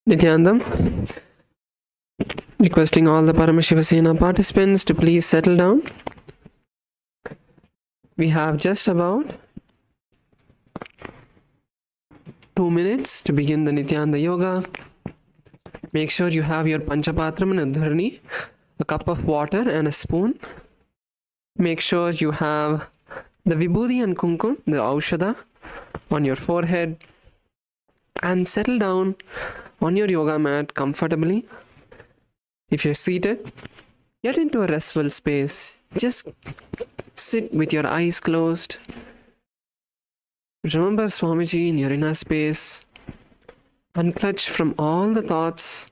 Nithyanandam, requesting all the Paramashivasena participants to please settle down. We have just about 2 minutes to begin the Nithyananda Yoga. Make sure you have your Panchapatram and Udharani, a cup of water and a spoon. Make sure you have the Vibhuti and Kumkum, the Aushadha, on your forehead, and settle down on your yoga mat comfortably. If you're seated, get into a restful space. Just sit with your eyes closed. Remember Swamiji in your inner space. Unclutch from all the thoughts.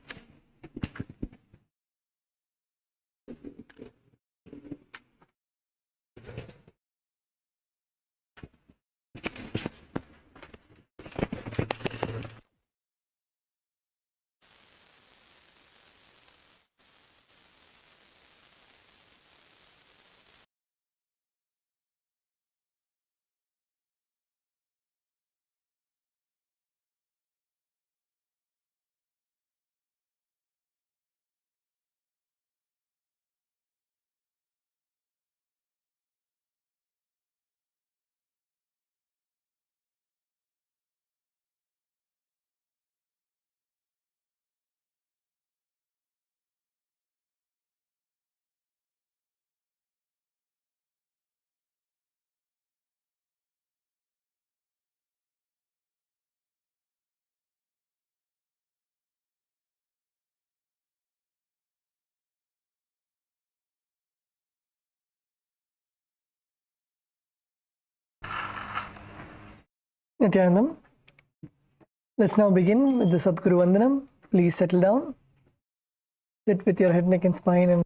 Nithyanandam, let's now begin with the Sadguru Vandanam. Please settle down. Sit with your head, neck and spine and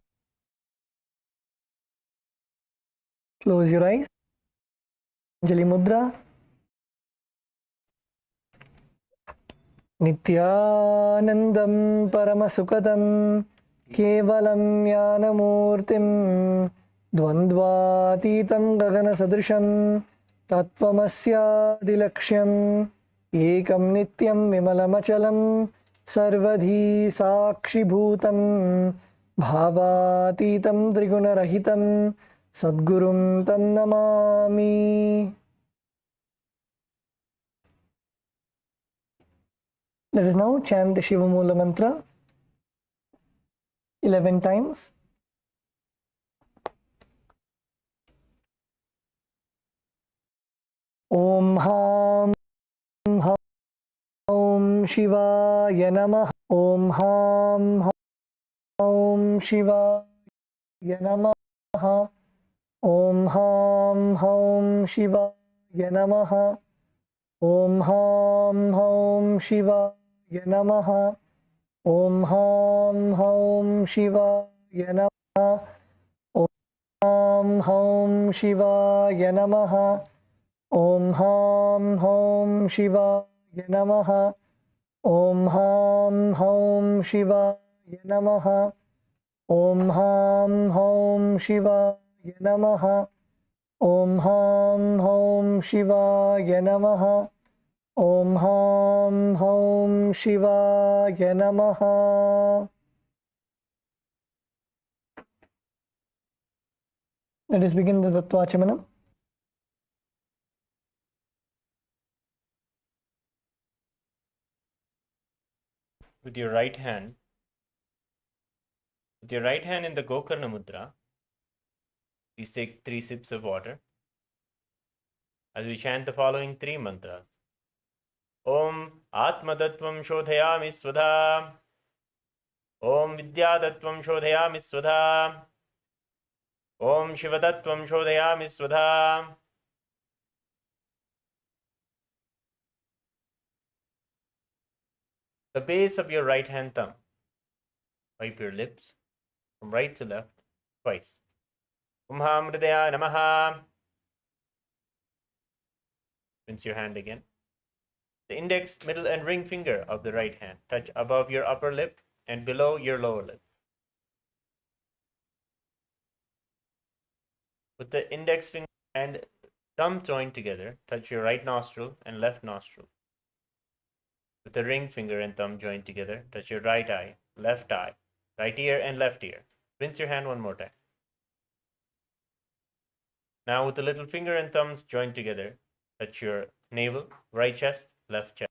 close your eyes. Anjali Mudra. Nithyanandam Paramasukhatam Kevalam Jnanamurtim Dvandvatitam Gagana Sadrisham Tattvamasyadilaksham Ekam Nityam Vimalamachalam Sarvadhi Sakshibhutam Bhavatitam Trigunarahitam Sadgurum Tam Namami. Let us now chant the Shiva Mula mantra 11 times. Om Ham Om Shivaya Namah. Om Ham Om Shivaya Namah. Om Ham Om Shivaya Namah. Om Ham Om Shivaya Namah. Om Ham Om Shivaya Namah. Om Ham Om Shivaya Namah. Om Ham Om Shivaya Namah. Om Ham Om Shivaya Namah. Om Ham Om Shivaya Namah. Om Ham Om Shivaya Namah. Om Ham Om Shivaya Namah. Let us begin the Tattvachamanam. With your right hand in the Gokarna Mudra, please take 3 sips of water as we chant the following 3 mantras. Om Atmadattvam Shodhayami Svadha. Om Vidyadattvam Shodhayami Svadha. Om Shivadattvam Shodhayami Svadha. The base of your right hand thumb. Wipe your lips from right to left twice. Om Ham Hridaya Namaha. Rinse your hand again. The index, middle, and ring finger of the right hand touch above your upper lip and below your lower lip. With the index finger and thumb joined together, touch your right nostril and left nostril. with the ring finger and thumb joined together. Touch your right eye, right ear and left ear. Rinse your hand one more time. Now with the little finger and thumbs joined together, touch your navel, right chest, left chest.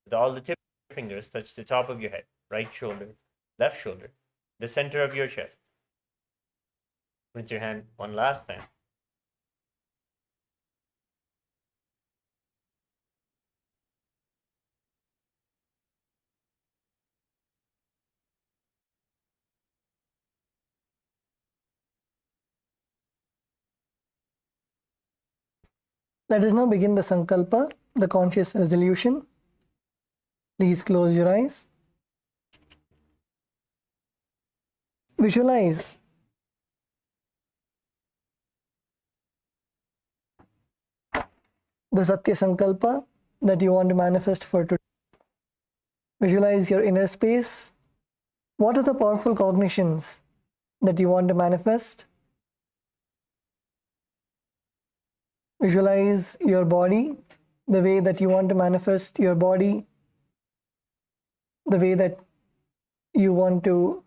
With all the tips of your fingers, touch the top of your head, right shoulder, left shoulder, the center of your chest. Rinse your hand one last time. Let us now begin the Sankalpa, the conscious resolution. Please close your eyes. Visualize the Satya Sankalpa that you want to manifest for today. Visualize your inner space. What are the powerful cognitions that you want to manifest? Visualize your body, the way that you want to manifest your body, the way that you want to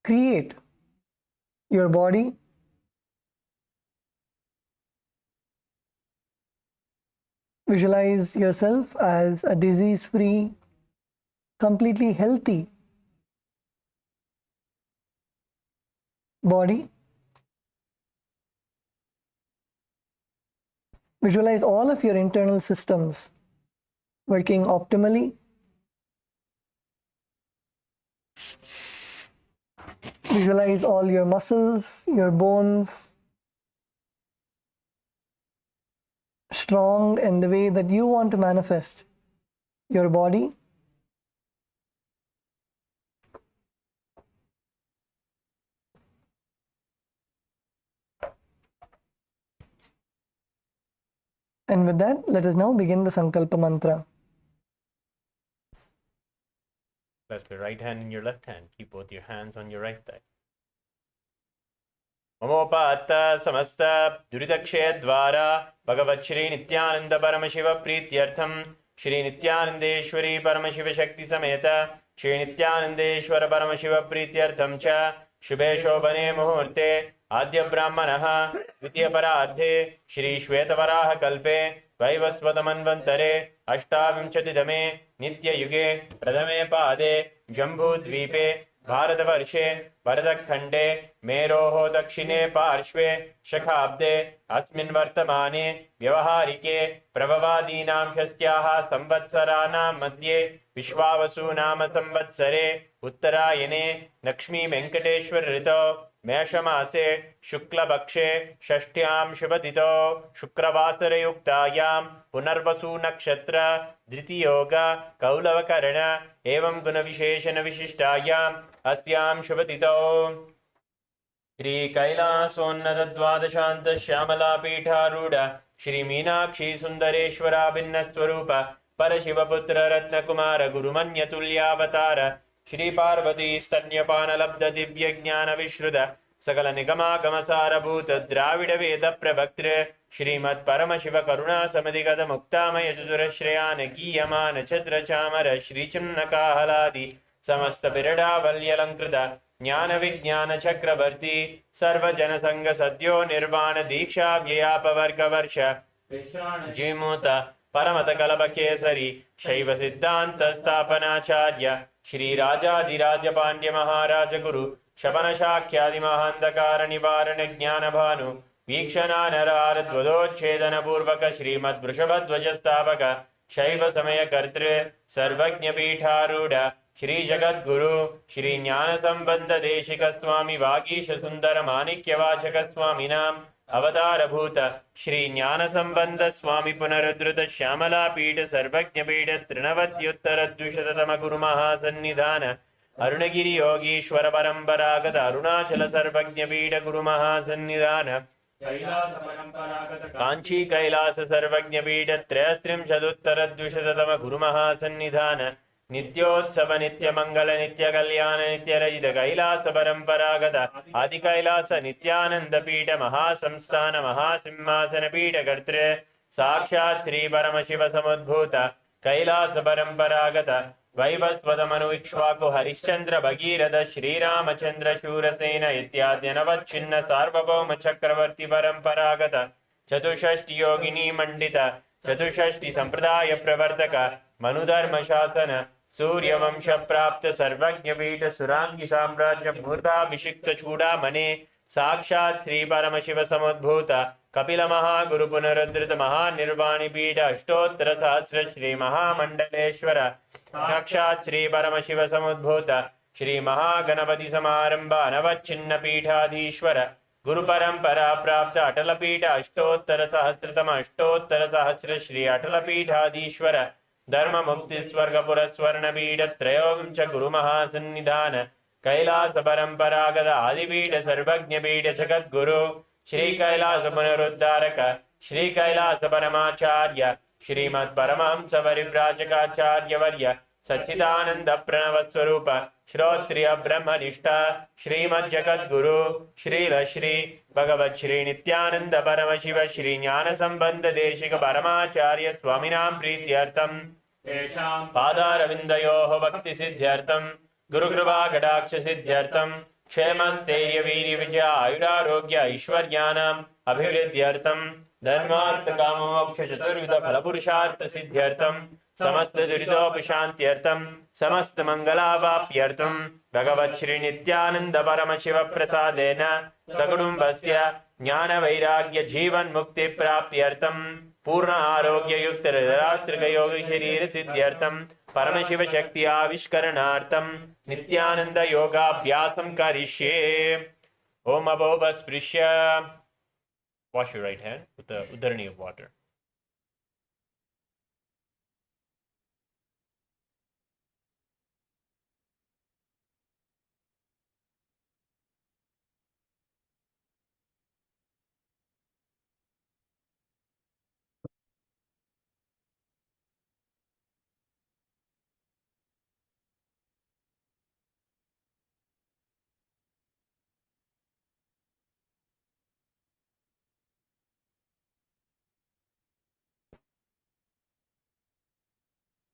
create your body. Visualize yourself as a disease-free, completely healthy body. Visualize all of your internal systems working optimally. Visualize all your muscles, your bones, strong in the way that you want to manifest your body. And with that, let us now begin the Sankalpa Mantra. Clasp your right hand in your left hand. Keep both your hands on your right thigh. Mamopata samasta duritakshaya dvara Bhagavat Shri Nithyananda Paramashiva Prityartham Shri Nithyanandeshwari Paramashiva Shakti Sameta Shri Nithyanandeshwara Paramashiva Prityartham Cha Shubhe Shobhane Muhurte Adya Brahmanaha Vidya Paradhe Shri Shvetavaraha Kalpe Vaivasvatamanvantare Ashtavinchati Nitya Yuge Pradame Pade Jambhu Dvipe भारतवर्षे भरतखण्डे मेरोः दक्षिणे पार्श्वे शखाब्दे अस्मिन् वर्तमाने व्यवहारिके प्रभवादीनां षष्ट्याः संवत्सराणां मध्ये विश्वावसु नाम संवत्सरे उत्तरायणे लक्ष्मी वेङ्कटेश्वर ऋतौ मेषमासे शुक्लपक्षे षष्ठ्यां शुभतिथौ शुक्रवासरयुक्तायां पुनर्वसु नक्षत्र धृतियोग कौलवकर्ण एवं गुणविशेषण विशिष्टायाम् अस्यां शुभतिथौ श्री कैलासोन्नत द्वादशान्त श्यामला पीठारूढ़ श्री मीनाक्षी सुंदरेश्वरा भिन्न स्वरूप परशिवपुत्र रत्नकुमार गुरुमन्यतुल्यावतार श्री पार्वती स्तन्यपान लब्ध दिव्य ज्ञान विश्रुत सकल निगमागम सारभूत द्राविड वेद प्रवक्तृ श्रीमत् परम शिव करुणा समधिगत मुक्तामय चतुरश्रयान गीयमान छद्र चामर श्री चिन्ह काहलादि समस्त बिरडावल्यलंकृत ज्ञान विज्ञान चक्रवर्ती सर्वजन संग सद्यो निर्वाण दीक्षा व्ययापवर्ग वर्ष जीमूत परमत कलप केसरी शैव सिद्धांत स्थापनाचार्य श्री राजाधिराज पांड्य महाराज गुरु शबन शाख्यादि महांधकार निवारण ज्ञान भानु वीक्षणानरार ध्वजोच्छेदन पूर्वक श्रीमद् वृषभध्वज स्थापक शैव समय कर्तृ सर्वज्ञ पीठारूढ़ श्री जगद्गुरु श्री ज्ञान संबंध देशिक स्वामी वागीश सुंदर माणिक्य वाचक स्वामिनाम अवतार भूत श्री ज्ञान संबंध स्वामी पुनरुद्धृत श्यामला पीठ सर्वज्ञ पीठ तृणवत्युत्तर द्विशततम गुरु महासन्निधान अरुणगिरि योगीश्वर परंपरागत अरुणाचल सर्वज्ञ पीठ गुरु महासन्निधान कांची कैलास सर्वज्ञ पीठ त्रयस्त्रिंशदुत्तर द्विशततम गुरु महासन्निधान नित्योत्सव नित्य मंगल नित्य कल्याण नित्य रजित कैलास परंपरागत आदि कैलास नित्यानंद पीठ महासंस्थान महासिंहासन पीठ कर्तृ साक्षात् श्री परमशिव समुद्भूत कैलास परंपरागत वैवस्वतमनु इक्ष्वाकु हरिश्चंद्र भगीरथ श्रीरामचंद्र शूरसेन इत्याद्यनवच्छिन्न सार्वभौम चक्रवर्ती परंपरागत चतुष्षष्टि योगिनी मंडित चतुष्षष्टि संप्रदाय प्रवर्तक मनुधर्म शासन सूर्यवंश प्राप्त सर्वज्ञ पीठ सुरांगी साम्राज्य मूर्धाभिषिक्त चूड़ामणे साक्षात् श्री परमशिव समुद्भूत कपिल महागुरु पुनरुद्धृत महानिर्वाणी पीठ अष्टोत्तर सहस्र श्री महामंडलेश्वर साक्षात् श्री परमशिव समुद्भूत श्री महागणपति समारंभ अनवच्छिन्न पीठाधीश्वर गुरु परंपरा प्राप्त अटल पीठ अष्टोत्तर सहस्रतम अष्टोत्तर सहस्र श्री अटल पीठाधीश्वर धर्म मुक्ति स्वर्ग पुरस्वर्ण पीठ त्रयोविंश गुरु महासन्निधान कैलास परंपरागत आदिपीठ सर्वज्ञ पीठ जगद्गुरु श्री कैलास पुनरुद्धारक श्री कैलास परमाचार्य श्रीमद परमहंस परिव्राजकाचार्य वर्य सच्चिदानंद प्रणव स्वरूप श्रोत्रिय ब्रह्मनिष्ठ श्रीमद जगद्गुरु श्री भगवत श्री नित्यानंद परम शिव श्री ज्ञान संबंध देशिक परमाचार्य स्वामिनां प्रीत्यर्थम पादारविंदयोः भक्ति सिद्ध्यर्थम गुरुकृपा कटाक्ष सिद्ध्यर्थम क्षेमस्थैर्य वीर्य विजय आयुरारोग्य ऐश्वर्याणाम् अभिवृद्ध्यर्थम धर्मार्थ काम मोक्ष चतुर्विध फल पुरुषार्थ सिद्ध्यर्थम समस्त दुरितोपशान्त्यर्थम समस्त मंगलावाप्यर्थम भगवत् श्री नित्यानंद परम शिव प्रसादेन सकुटुम्बस्य ज्ञान वैराग्य जीवन मुक्ति प्राप्त्यर्थम पूर्ण आरोग्य युक्त रात्रिक योग शरीर सिद्ध्यर्थम परमशिव शक्ति आविष्करणार्थम नित्यानंद योगाभ्यासं करिष्ये। ओम अभोपस्पृश्य wash your right hand with the udharani of water.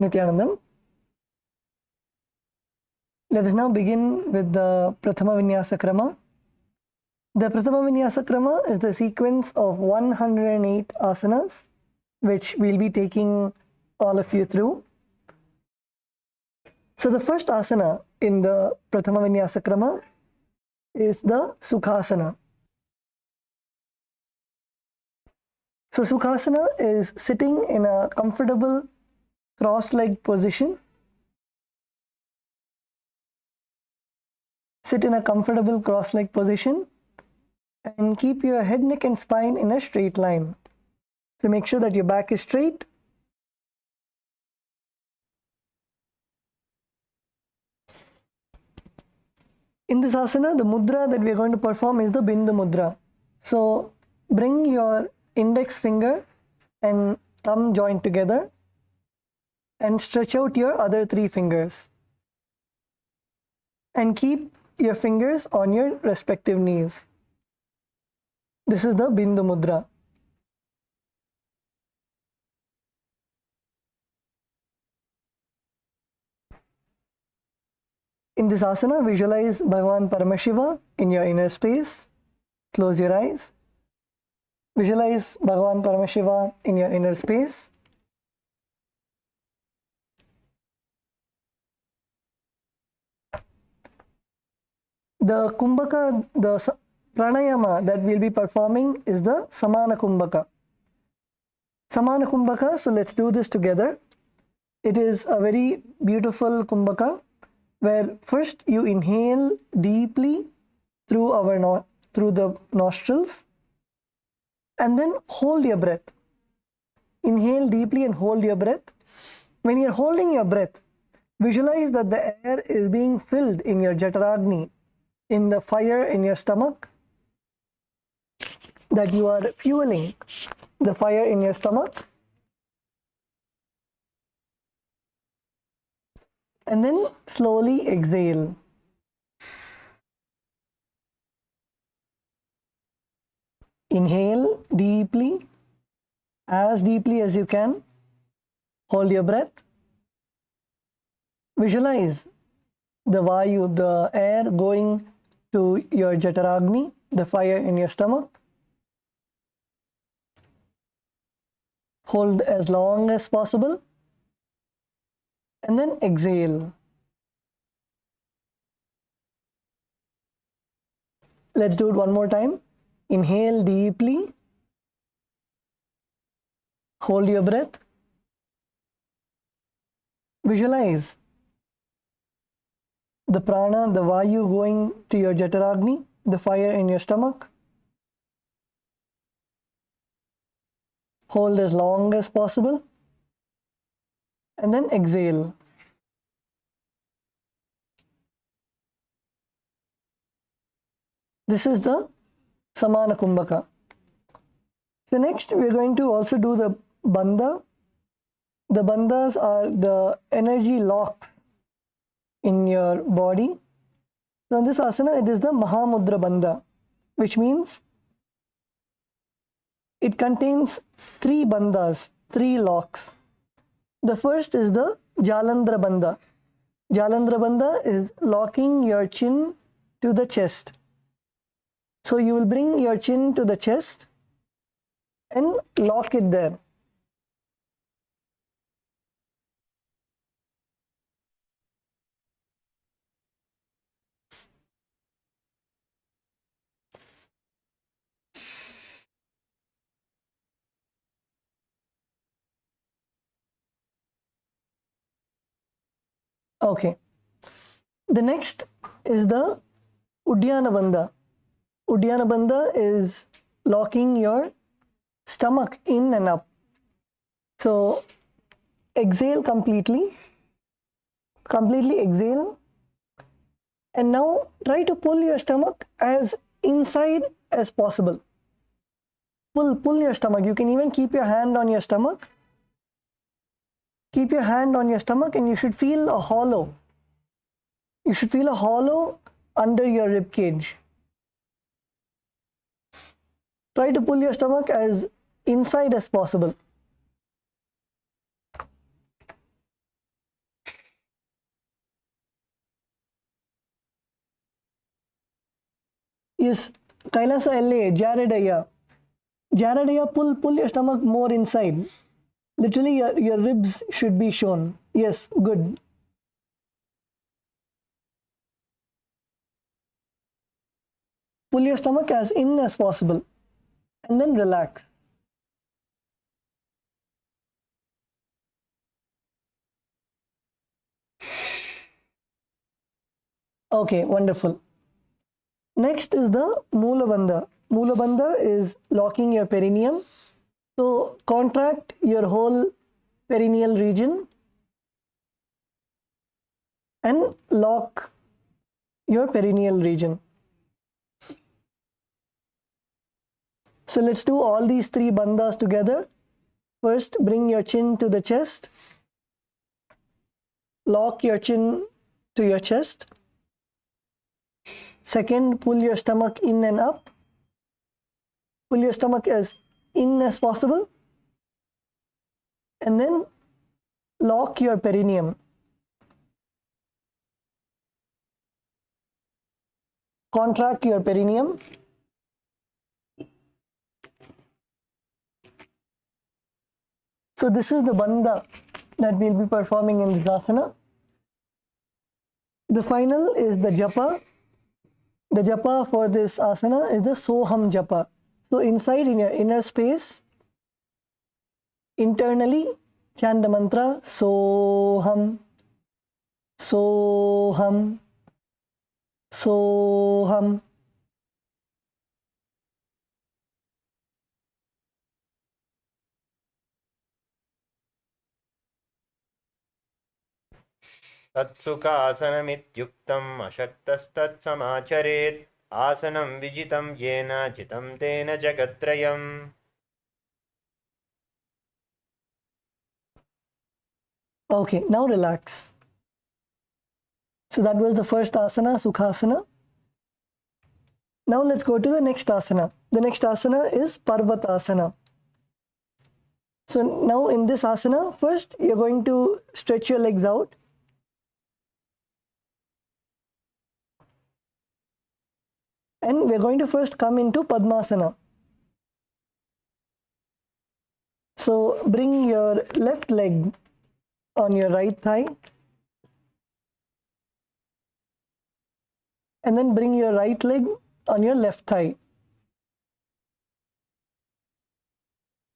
Nithyanandam. Let us now begin with the Prathama Vinyasa Krama. The Prathama Vinyasa Krama is the sequence of 108 asanas, which we'll be taking all of you through. So the first asana in the Prathama Vinyasa Krama is the Sukhasana. So Sukhasana is sitting in a comfortable cross-legged position. Sit in a comfortable cross-legged position and keep your head, neck and spine in a straight line. So make sure that your back is straight. In this asana, the mudra that we are going to perform is the Bindu mudra. So bring your index finger and thumb joined together and stretch out your other three fingers. And keep your fingers on your respective knees. This is the Bindu mudra. In this asana, visualize Bhagavan Paramashiva in your inner space. Close your eyes. Visualize Bhagavan Paramashiva in your inner space. The kumbhaka, the pranayama that we'll be performing is the Samana Kumbhaka. Samana Kumbhaka, so let's do this together. It is a very beautiful kumbhaka where first you inhale deeply through the nostrils and then hold your breath. Inhale deeply and hold your breath. When you're holding your breath, visualize that the air is being filled in your Jataragni, in the fire in your stomach, that you are fueling the fire in your stomach. And then slowly exhale. Inhale deeply as deeply as you can. Hold your breath. Visualize the Vayu, the air going to your Jataragni, the fire in your stomach. Hold as long as possible. And then exhale. Let's do it one more time. Inhale deeply. Hold your breath. Visualize the prana, the Vayu going to your Jataragni, the fire in your stomach. Hold as long as possible. And then exhale. This is the Samana Kumbhaka. So next we are going to also do the Bandha. The Bandhas are the energy locks in your body. So in this asana, it is the Mahamudra Bandha, which means it contains 3 bandhas, 3 locks. The first is the Jalandhara Bandha. Jalandhara Bandha is locking your chin to the chest. So you will bring your chin to the chest and lock it there. Okay. The next is the Uddiyana Bandha. Uddiyana Bandha is locking your stomach in and up. So exhale completely. Completely exhale. And now try to pull your stomach as inside as possible. Pull your stomach. You can even keep your hand on your stomach. Keep your hand on your stomach and you should feel a hollow. You should feel a hollow under your rib cage. Try to pull your stomach as inside as possible. Yes, Kailasa LA, Jaredaya. Jaredaya, pull your stomach more inside. Literally, your ribs should be shown. Yes, good. Pull your stomach as in as possible. And then relax. Okay, wonderful. Next is the Moola Bandha. Moola Bandha is locking your perineum. So contract your whole perineal region and lock your perineal region. So let's do all these 3 bandhas together. First, bring your chin to the chest. Lock your chin to your chest. Second, pull your stomach in and up. Pull your stomach as in as possible. And then lock your perineum. Contract your perineum. So this is the bandha that we'll be performing in this asana. The final is the japa. The japa for this asana is the Soham japa. So inside in your inner space, internally chant the mantra Soham, Soham, Soham. तत्सुखासनमित्युक्तम् अशक्तस्तत्समाचरेत् आसनं विजितं येन जितं तेन जगत्त्रयम्. Okay, now relax. So that was the first asana, Sukhasana. Now let's go to the next asana. The next asana is Parvatasana. So now in this asana, first you're going to stretch your legs out. And we're going to first come into Padmasana. So bring your left leg on your right thigh. And then bring your right leg on your left thigh.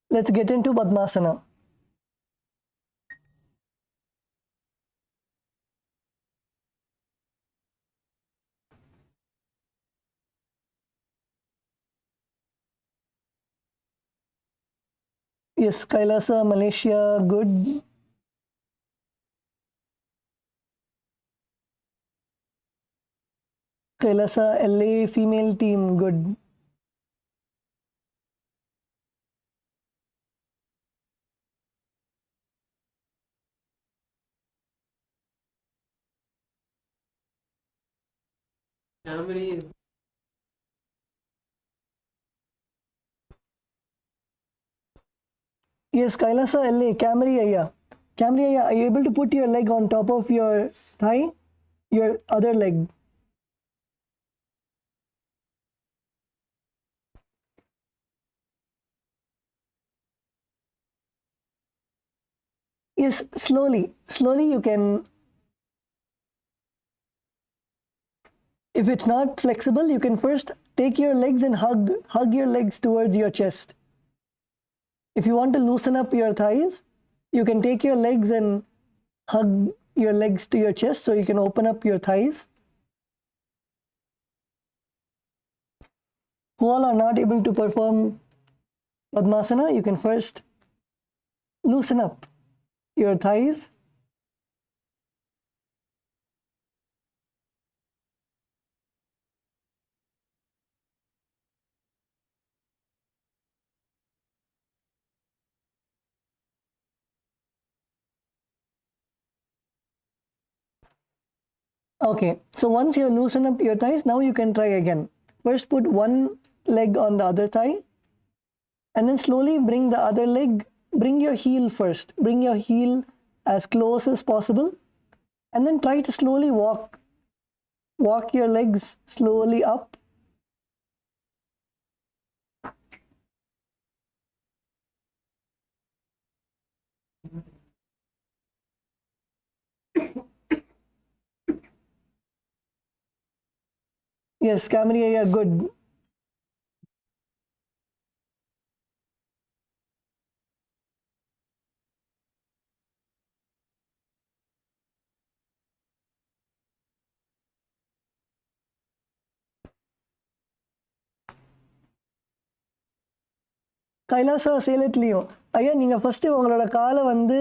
Let's get into Padmasana. Yes, Kailasa, Malaysia, good. Kailasa, LA, female team, good. Camry. Yes, Kailasa, LA, Camry Aya. Camry Aya, are you able to put your leg on top of your thigh? Your other leg. Yes, slowly. Slowly you can. If it's not flexible, you can first take your legs and hug your legs towards your chest. If you want to loosen up your thighs, you can take your legs and hug your legs to your chest so you can open up your thighs. Who all are not able to perform Padmasana, you can first loosen up your thighs. Okay, so once you loosen up your thighs, now you can try again. First put one leg on the other thigh and then slowly bring the other leg, bring your heel first, bring your heel as close as possible and then try to slowly walk your legs slowly up. Yes, Camry, yeah, good. Kailasa சேலத்துலேயும் ஐயா நீங்கள் first உங்களோட காலை வந்து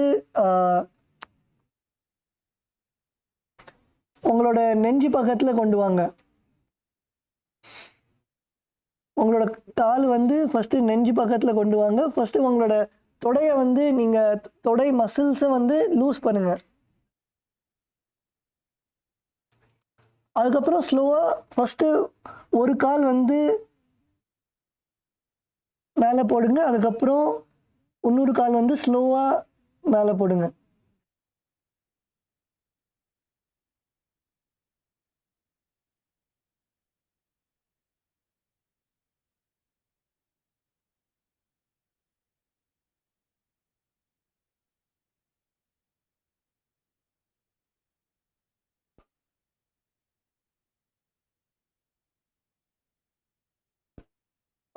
உங்களோட நெஞ்சு பக்கத்தில் கொண்டு வாங்க. உங்களோட கால் வந்து ஃபஸ்ட்டு நெஞ்சு பக்கத்தில் கொண்டு வாங்க. ஃபஸ்ட்டு உங்களோட தொடையை வந்து நீங்கள் தொடை மசில்ஸை வந்து லூஸ் பண்ணுங்கள். அதுக்கப்புறம் ஸ்லோவாக ஃபஸ்ட்டு ஒரு கால் வந்து மேலே போடுங்க. அதுக்கப்புறம் இன்னொரு கால் வந்து ஸ்லோவாக மேலே போடுங்க.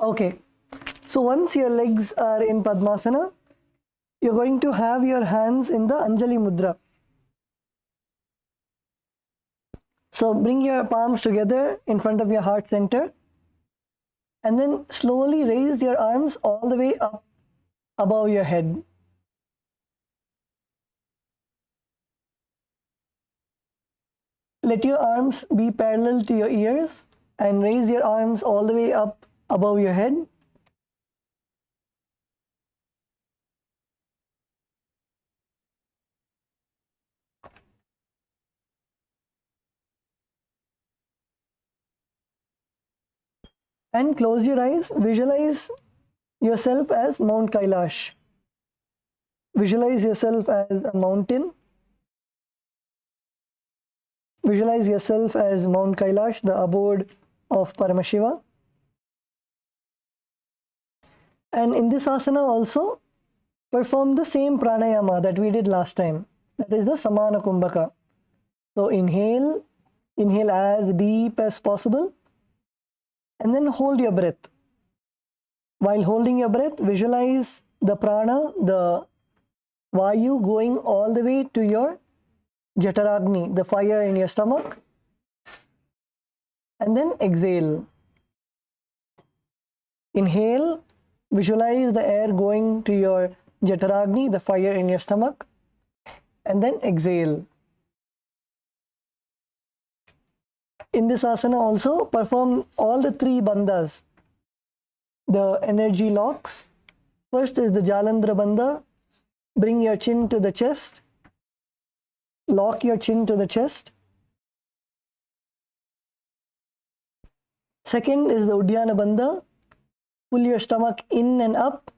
Okay, so once your legs are in Padmasana, you're going to have your hands in the Anjali Mudra. So bring your palms together in front of your heart center and then slowly raise your arms all the way up above your head. Let your arms be parallel to your ears and raise your arms all the way up above your head. And close your eyes. Visualize yourself as Mount Kailash. Visualize yourself as a mountain. Visualize yourself as Mount Kailash, the abode of Paramashiva. And in this asana also, perform the same pranayama that we did last time. That is the Samana Kumbhaka. So inhale as deep as possible, and then hold your breath. While holding your breath, visualize the prana, the Vayu going all the way to your Jataragni, the fire in your stomach, and then exhale. Inhale, visualize the air going to your Jataragni, the fire in your stomach, and then exhale. In this asana also, perform all the three bandhas, the energy locks. First is the Jalandhara bandha. Bring your chin to the chest. Lock your chin to the chest. Second is the Uddiyana bandha. Pull your stomach in and up.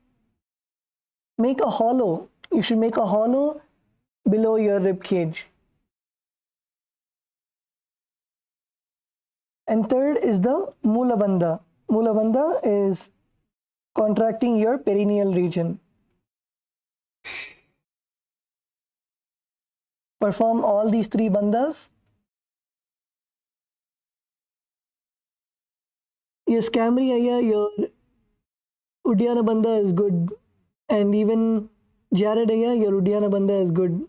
Make a hollow. You should make a hollow below your rib cage. And third is the Mula bandha. Mula bandha is contracting your perineal region. Perform all these three bandhas. Yes, Camry Aya, your Uddiyana bandha is good. And even Jared Aya, your Uddiyana bandha is good.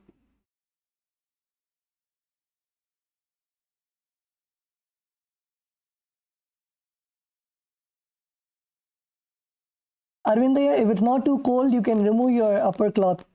Arvindaya, if it's not too cold, you can remove your upper cloth.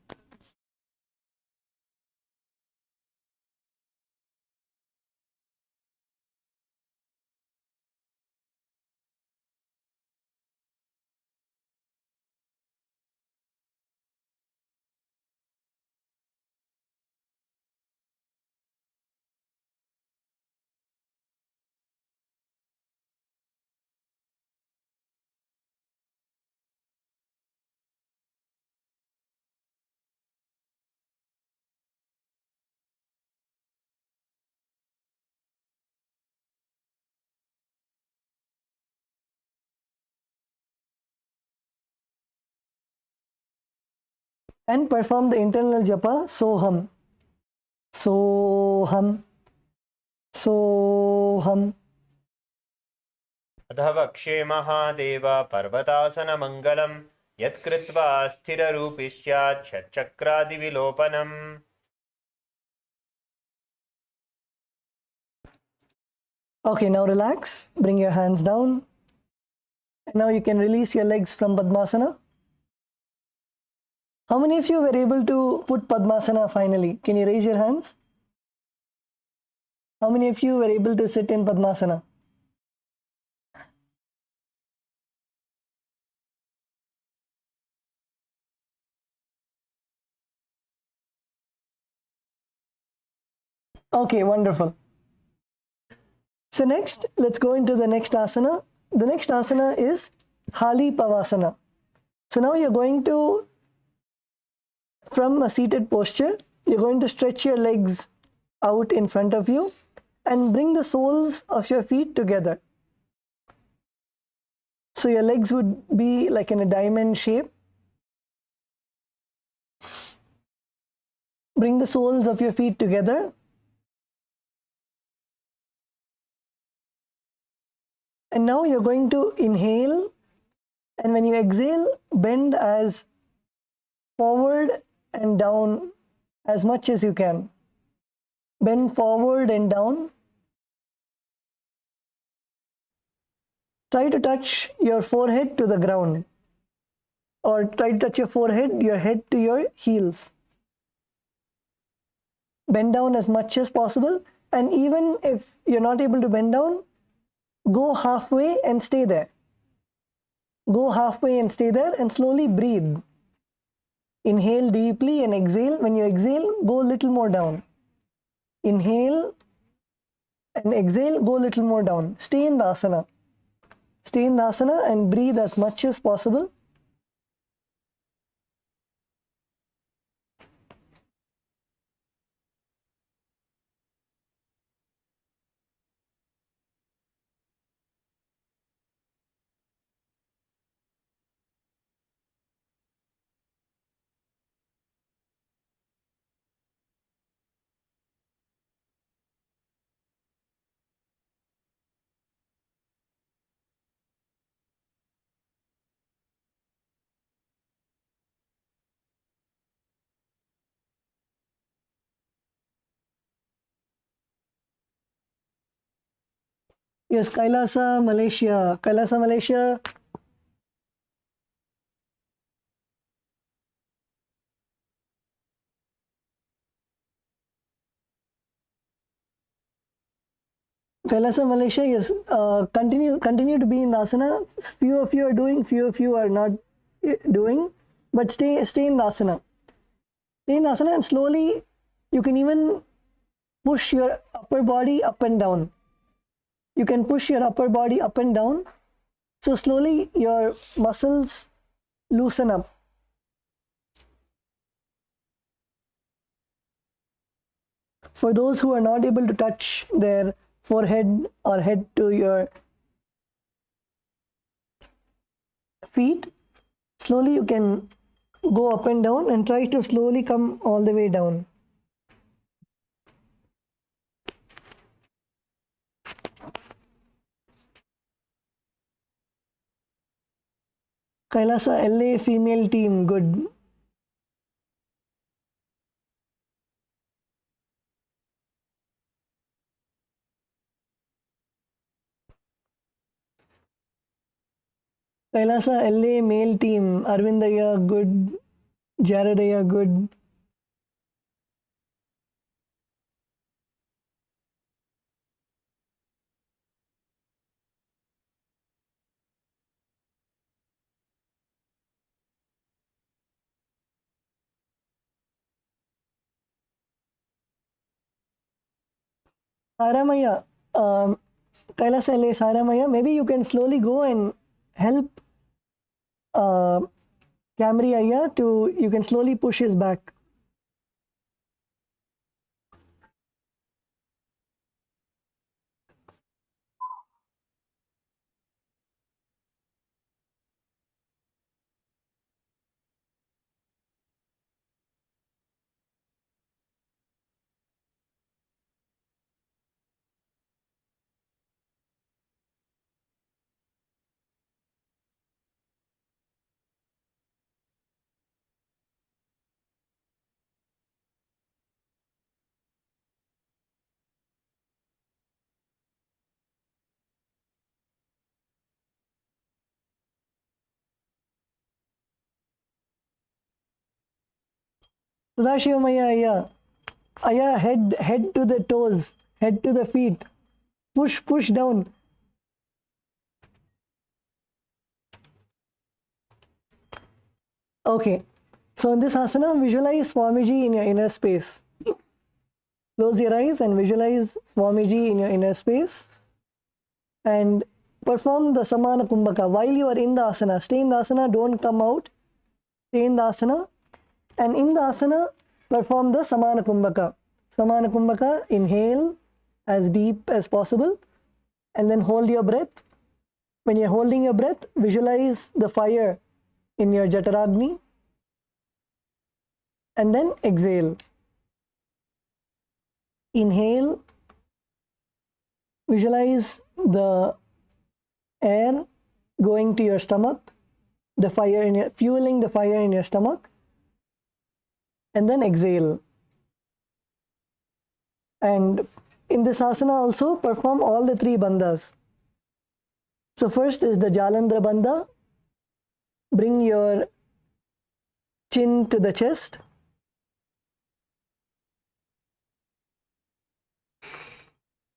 And perform the internal japa, Soham. Soham. Soham. अतः वक्षे महादेव पर्वतासनमङ्गलं यत्कृत्वा स्थिररूपी स्यात् षट्चक्रादिविलोपनम्. Okay, now relax. Bring your hands down. And now you can release your legs from Padmasana. How many of you were able to put Padmasana finally? Can you raise your hands? How many of you were able to sit in Padmasana? Okay, wonderful. So next, let's go into the next asana. The next asana is Hali Pavasana. So now you're going to, from a seated posture, you're going to stretch your legs out in front of you and bring the soles of your feet together. So your legs would be like in a diamond shape. Bring the soles of your feet together. And now you're going to inhale, and when you exhale, bend as forward and down as much as you can. Bend forward and down. Try to touch your forehead to the ground, or try to touch your head to your heels. Bend down as much as possible, and even if you're not able to bend down, go halfway and stay there. Go halfway and stay there and slowly breathe. Inhale deeply and exhale. When you exhale, go a little more down. Inhale and exhale, go a little more down. Stay in the asana. Stay in the asana and breathe as much as possible. Yes, Kailasa, Malaysia. Kailasa, Malaysia. Kailasa, Malaysia, yes. Continue to be in the asana. Few of you are doing, few of you are not doing, but stay in the asana. Stay in the asana, and slowly you can even push your upper body up and down. You can push your upper body up and down. So slowly your muscles loosen up. For those who are not able to touch their forehead or head to your feet, slowly you can go up and down and try to slowly come all the way down. Kailasa LA female team, good. Kailasa LA male team, Arvindaya, good. Jaredaya, good. Saramaya, Kailasa LA Saramaya, maybe you can slowly go and help Camry Aya to, you can slowly push his back. Sadashivamaya Aya, Aya, head to the toes, head to the feet. Push down. Okay. So in this asana, visualize Swamiji in your inner space. Close your eyes and visualize Swamiji in your inner space. And perform the Samana Kumbhaka. While you are in the asana, stay in the asana, don't come out. Stay in the asana. And in the asana, perform the Samana Kumbhaka. Samana Kumbhaka, inhale as deep as possible. And then hold your breath. When you're holding your breath, visualize the fire in your Jataragni. And then exhale. Inhale, visualize the air going to your stomach, the fire in your, fueling the fire in your stomach, and then exhale. And in this asana also perform all the three bandhas. So first is the Jalandhara bandha. Bring your chin to the chest.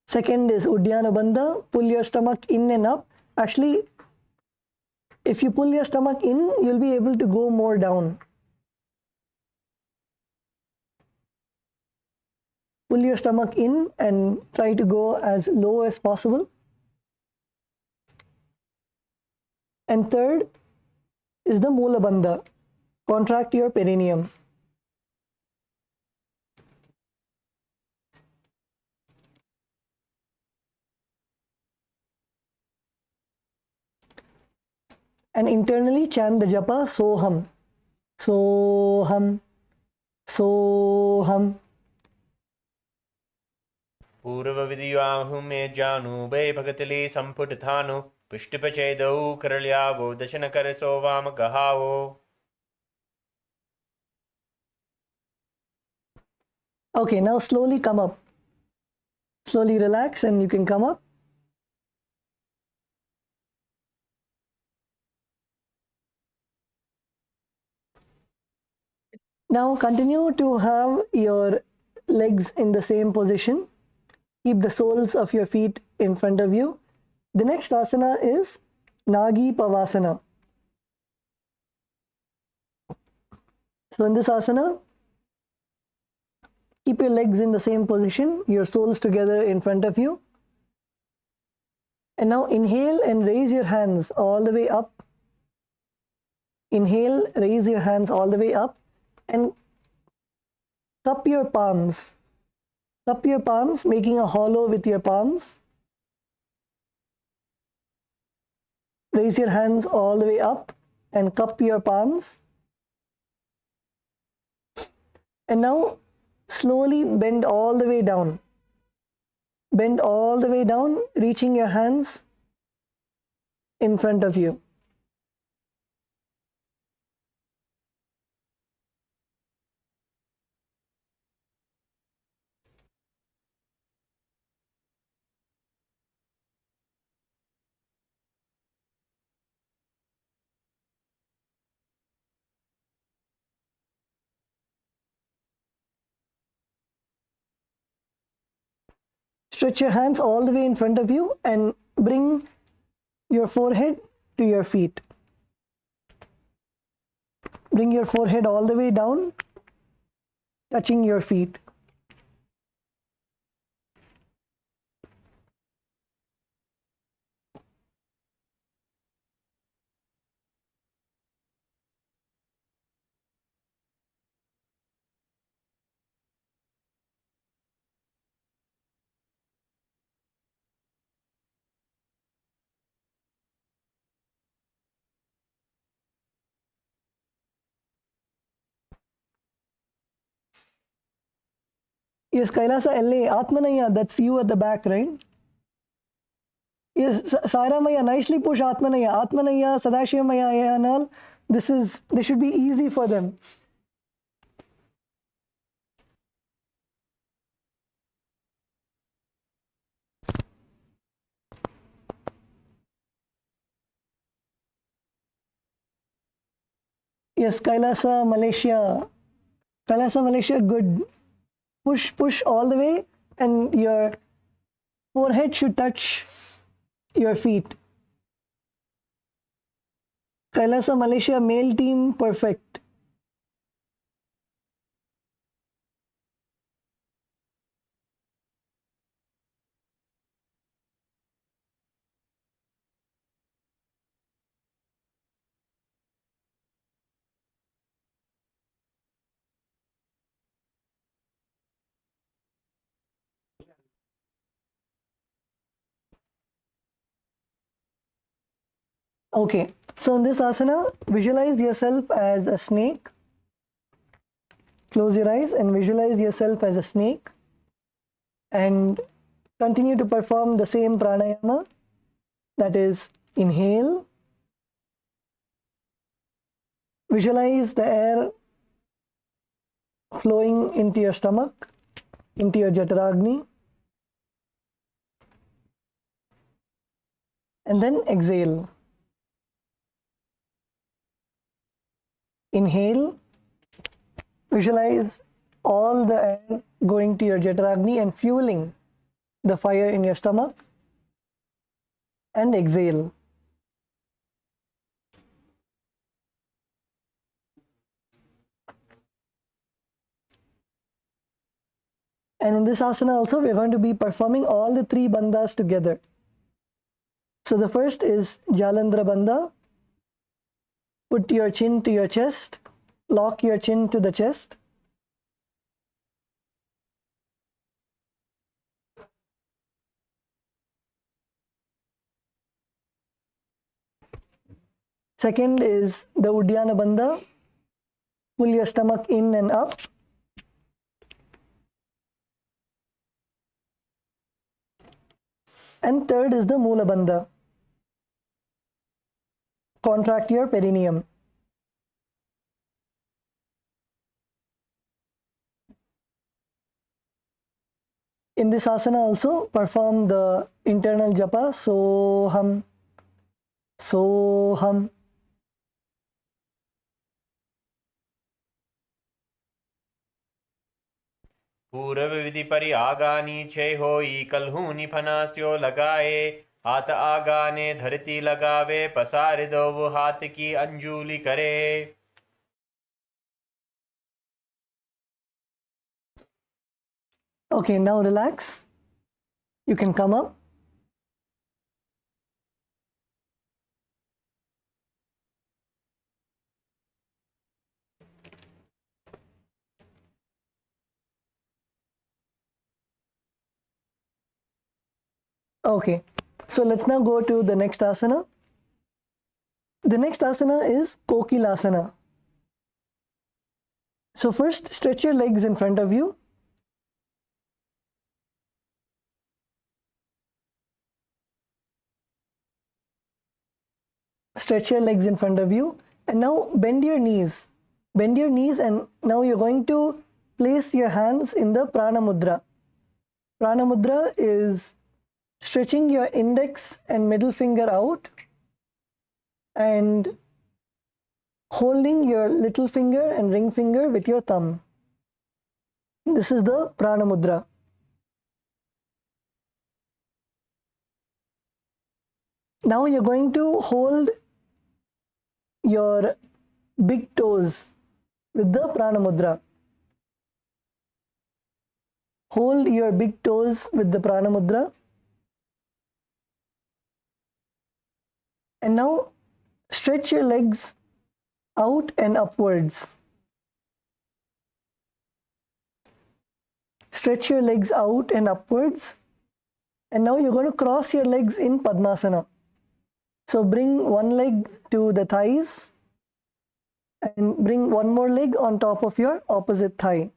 Second is Uddiyana bandha. Pull your stomach in and up. Actually, if you pull your stomach in, you'll be able to go more down. Pull your stomach in and try to go as low as possible. And third is the Mula bandha. Contract your perineum. And internally chant the japa Soham. Soham. Soham. पूर्व विदियाहु में जानू बे भगतले संपुट थानु पुष्टिप चेदौ करल्यावो दशन कर सोवाम गहावो. Okay, now slowly come up. Slowly relax and you can come up. Now continue to have your legs in the same position. Keep the soles of your feet in front of you. The next asana is Nagi Pavasana. So in this asana, keep your legs in the same position, your soles together in front of you. And now inhale and raise your hands all the way up. Inhale, raise your hands all the way up and cup your palms. Cup your palms, making a hollow with your palms. Raise your hands all the way up and cup your palms. And now slowly bend all the way down. Bend all the way down, reaching your hands in front of you. Stretch your hands all the way in front of you and bring your forehead to your feet. Bring your forehead all the way down, touching your feet. Yes, Kailasa LA, Atmanaya, that's you at the back, right? Yes, Saira Maya, nicely push Atmanaya. Atmanaya, Sadashiva Maya, and all. This should be easy for them. Yes, Kailasa, Malaysia. Kailasa, Malaysia, good. Push all the way, and your forehead should touch your feet. Kailasa, Malaysia, male team, perfect. Okay, so in this asana, visualize yourself as a snake. Close your eyes and visualize yourself as a snake and continue to perform the same pranayama, that is inhale, visualize the air flowing into your stomach, into your Jataragni, and then exhale. Inhale, visualize all the air going to your Jataragni and fueling the fire in your stomach, and exhale. And in this asana also, we are going to be performing all the three bandhas together. So the first is Jalandhara Bandha. Put your chin to your chest, lock your chin to the chest. Second is the Uddiyana Bandha. Pull your stomach in and up. And third is the Moola Bandha. Contract your perineum. In this asana also, perform the internal japa, Soham, Soham. पूर्व विधि परि आगानी छे होई कलहूनि फनास्यो लगाए हाथ आगाने धरती लगावे पसार दो वो हाथ की अंजुली करे. Okay, now relax. You can come up. Okay, so let's now go to the next asana. The next asana is KAILASA. So first, stretch your legs in front of you. Stretch your legs in front of you, and now bend your knees. Bend your knees, and now you're going to place your hands in the Prana Mudra. Prana Mudra is stretching your index and middle finger out and holding your little finger and ring finger with your thumb. This is the Prana Mudra. Now you're going to hold your big toes with the Prana Mudra. Hold your big toes with the Prana Mudra. And now stretch your legs out and upwards. Stretch your legs out and upwards. And now you're going to cross your legs in Padmasana. So bring one leg to the thighs and bring one more leg on top of your opposite thigh.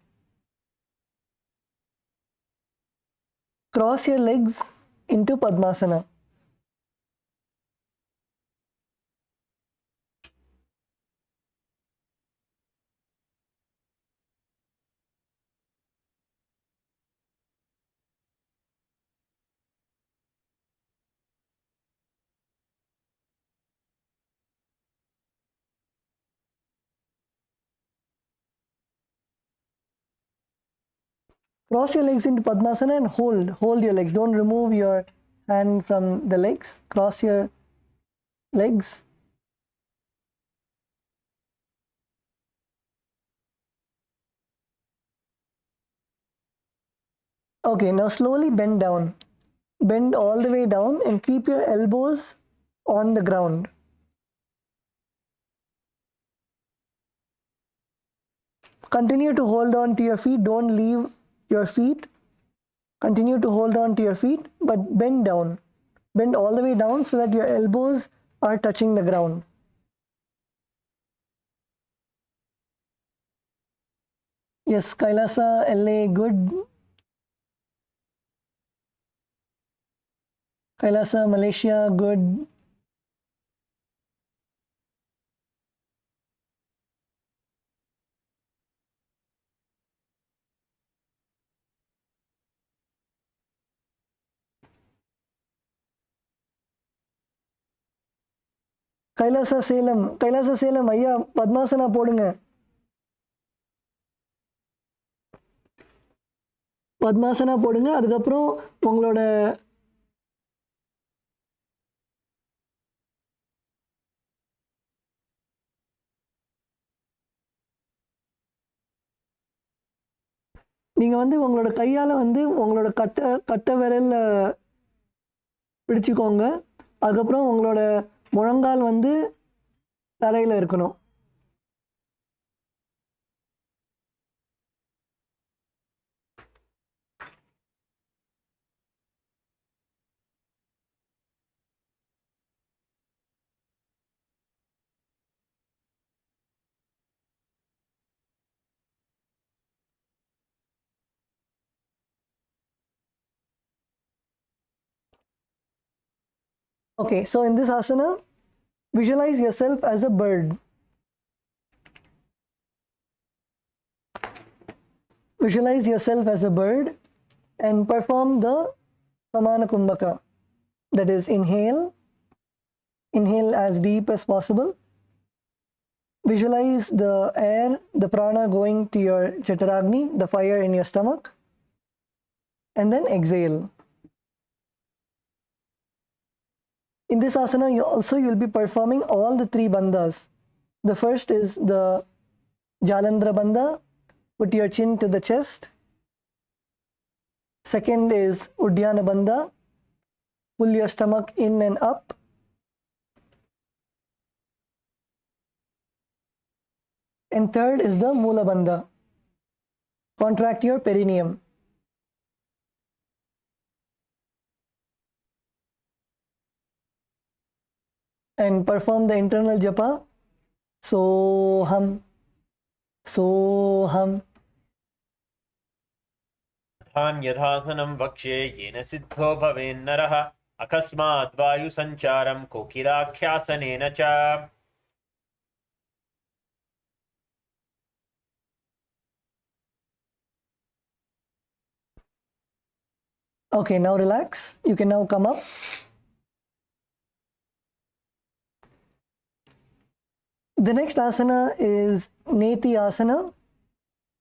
Cross your legs into Padmasana. Cross your legs into Padmasana and hold your legs. Don't remove your hand from the legs. Cross your legs. Okay, now slowly bend down. Bend all the way down and keep your elbows on the ground. Continue to hold on to your feet. Don't leave your feet. Continue to hold on to your feet, but bend down. Bend all the way down so that your elbows are touching the ground. Yes, Kailasa, LA, good. Kailasa, Malaysia, good. கைலாச சேலம் ஐயா பத்மாசனா போடுங்க. பத்மாசனா போடுங்க. அதுக்கப்புறம் உங்களோட நீங்கள் வந்து உங்களோட கையால் வந்து உங்களோட கட்டை விரலில் பிடிச்சிக்கோங்க. அதுக்கப்புறம் உங்களோட முழங்கால் வந்து தரையில் இருக்கணும். Okay, so in this asana, visualize yourself as a bird. Visualize yourself as a bird and perform the Samana Kumbhaka. That is, inhale as deep as possible. Visualize the air, the prana going to your Chaturagni, the fire in your stomach. and then exhale. In this asana, you'll be performing all the three bandhas. The first is the Jalandhara bandha. Put your chin to the chest. Second is Uddiyana bandha. Pull your stomach in and up. And third is the Mula bandha. Contract your perineum. And perform the internal japa. Soham, Soham. Than yadhasanam vakshe yena siddho bhaven naraha akasmat vayu sancharam kokilakyasanena cha. Okay, now relax. You can now come up. The next asana is Neti asana.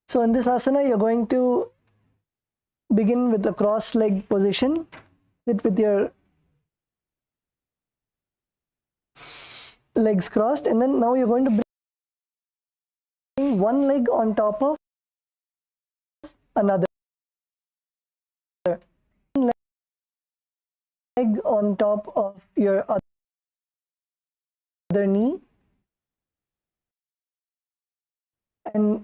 So in this asana, you're going to begin with the cross leg position. Sit with your legs crossed, and then now you're going to bring one leg on top of another. One leg on top of your other knee. And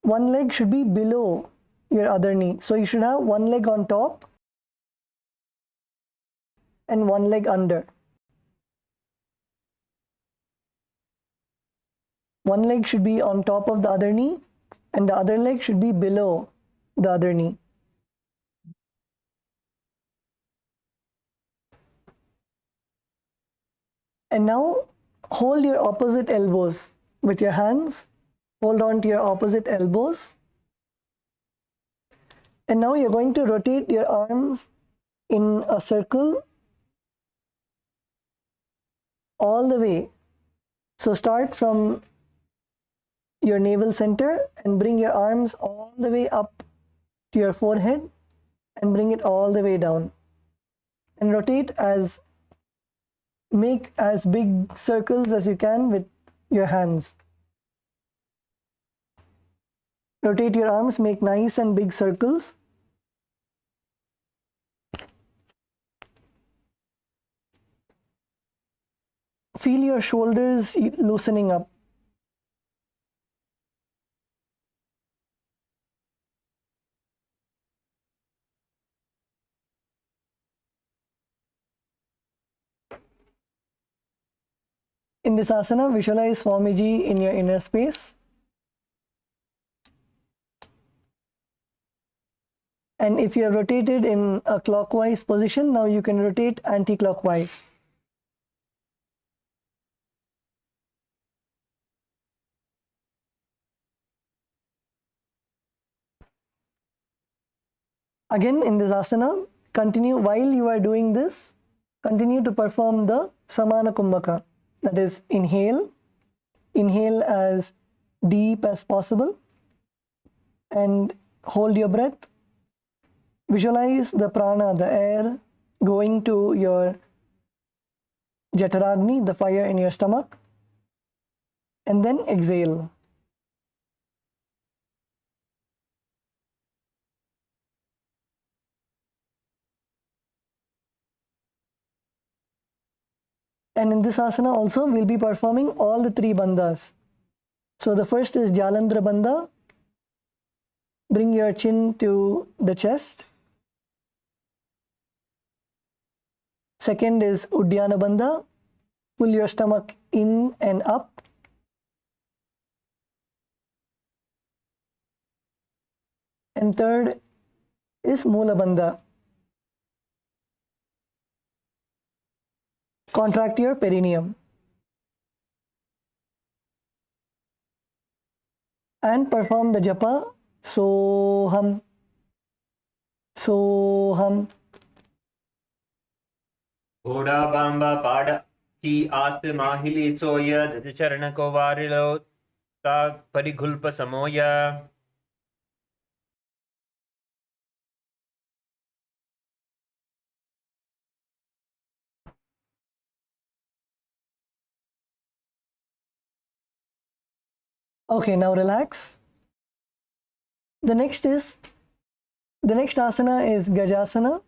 one leg should be below your other knee. So you should have one leg on top and one leg under. One leg should be on top of the other knee and the other leg should be below the other knee. And now hold your opposite elbows with your hands. Hold on to your opposite elbows. And now you're going to rotate your arms in a circle all the way. So start from your navel center and bring your arms all the way up to your forehead and bring it all the way down. And rotate make as big circles as you can with your hands. Rotate your arms, make nice and big circles. Feel your shoulders loosening up. In this asana, visualize Swamiji in your inner space. And if you are rotated in a clockwise position, now you can rotate anti-clockwise. Again, in this asana, continue while you are doing this, continue to perform the Samana Kumbhaka. That is, inhale as deep as possible and hold your breath. Visualize the prana, the air, going to your Jataragni, the fire in your stomach, and then exhale. And in this asana also, we'll be performing all the three bandhas. So the first is Jalandhara bandha. Bring your chin to the chest. Second is Uddiyana bandha. Pull your stomach in and up. And third is Mula bandha. Contract your perineum. And perform the japa, Soham, Soham. Oda bamba pada ki aas mahili soya dacharana ko varilo ta parigulpa samoya. Okay, now relax. The next asana is Gajasana.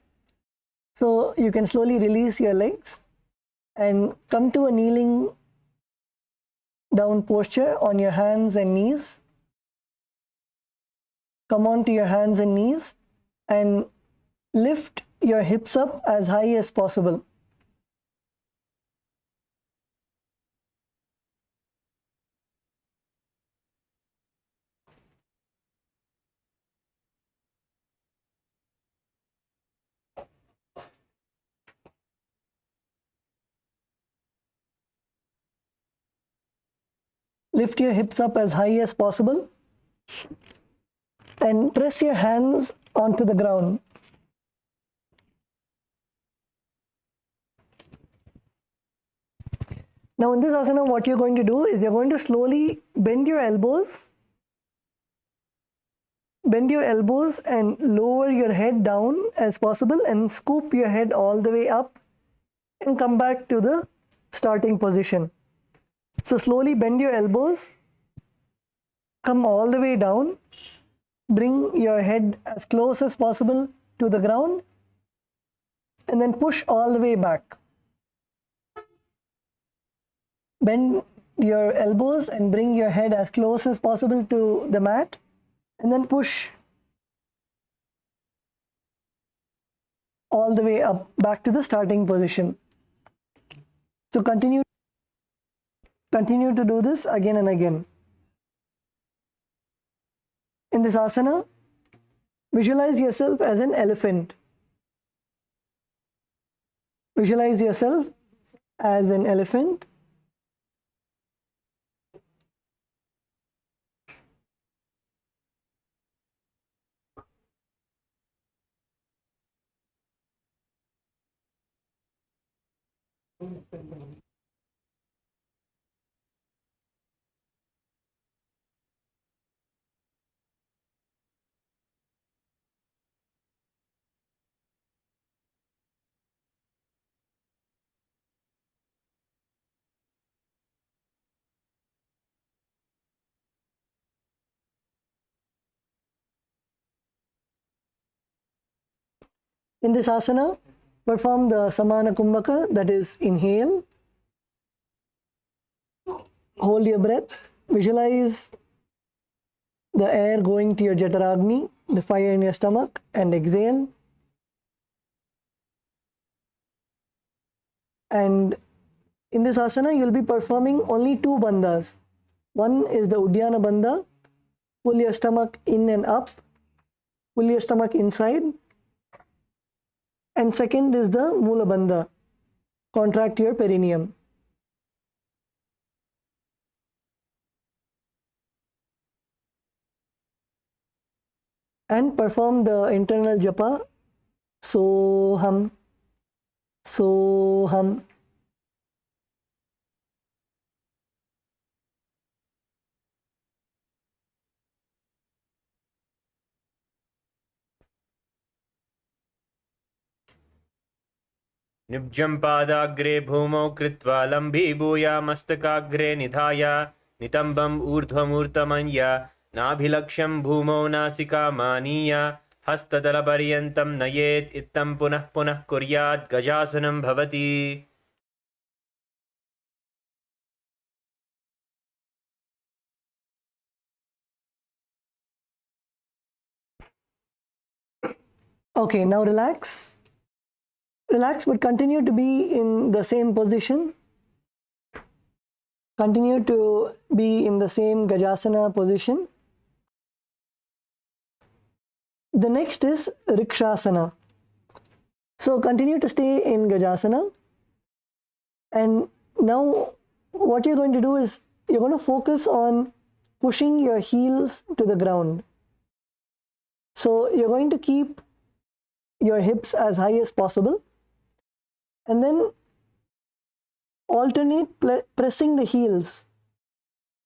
So you can slowly release your legs and come to a kneeling down posture on your hands and knees. Come on to your hands and knees and lift your hips up as high as possible. Lift your hips up as high as possible and press your hands onto the ground. Now in this asana, what you're going to do is you're going to slowly bend your elbows and lower your head down as possible and scoop your head all the way up and come back to the starting position. So slowly bend your elbows, come all the way down, bring your head as close as possible to the ground and then push all the way back. Bend your elbows and bring your head as close as possible to the mat and then push all the way up back to the starting position. So continue to do this again and again. In this asana, visualize yourself as an elephant. Visualize yourself as an elephant. In this asana, perform the Samana Kumbhaka, that is inhale, hold your breath, visualize the air going to your Jataragni, the fire in your stomach, and exhale. And in this asana, you'll be performing only two bandhas. One is the Uddiyana bandha, pull your stomach in and up, pull your stomach inside. And second is the Mula bandha, contract your perineum. And perform the internal japa, Soham, Soham. निब्जं पादाग्रे भूमौ कृत्वा लम्बीभूया मस्तकाग्रे निधाय नितम्बम् ऊर्ध्वमूर्तमन्य नाभिलक्ष्यं भूमौ नासिकामानीय हस्तदलपर्यन्तं नयेत् इत्थं पुनः पुनः कुर्यात् गजासनं भवति. Okay, now relax. Relax, but continue to be in the same position. Continue to be in the same Gajasana position. The next is Rikshasana. So continue to stay in Gajasana. And now what you're going to do is you're going to focus on pushing your heels to the ground. So you're going to keep your hips as high as possible. And then alternate pressing the heels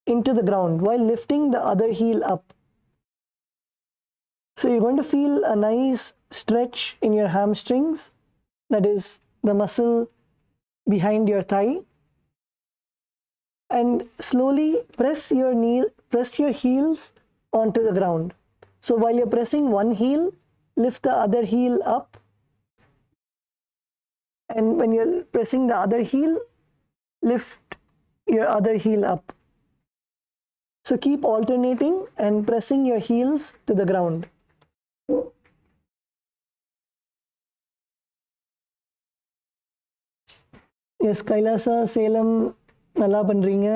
into the ground while lifting the other heel up. So you're going to feel a nice stretch in your hamstrings, that is the muscle behind your thigh. and slowly press your heels onto the ground. So while you're pressing one heel, lift the other heel up. And when you're pressing the other heel, lift your other heel up. So keep alternating and pressing your heels to the ground. Yes, Kailasa, Salem, நல்லா பண்றீங்க.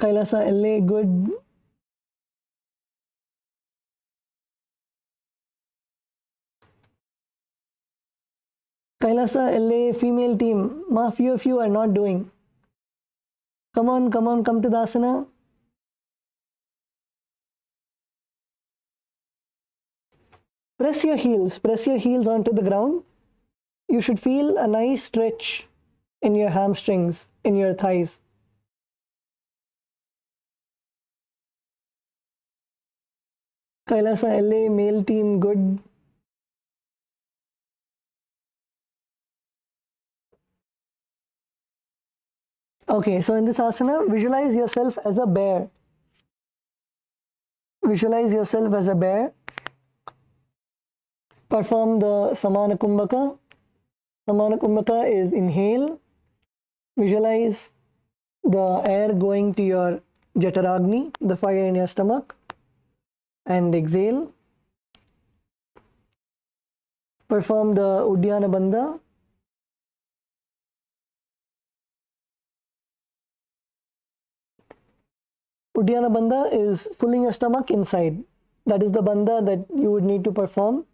Kailasa, LA, good. Kailasa, LA, female team. Few of you are not doing. Come on, come to the asana. Press your heels onto the ground. You should feel a nice stretch in your hamstrings, in your thighs. Kailasa, LA, male team, good. Okay, so in this asana, visualize yourself as a bear. Visualize yourself as a bear. Perform the Samana Kumbhaka. Samana Kumbhaka is inhale. Visualize the air going to your Jataragni, the fire in your stomach. And exhale. Perform the Uddiyana Bandha. Uddiyana Bandha is pulling your stomach inside. That is the bandha that you would need to perform.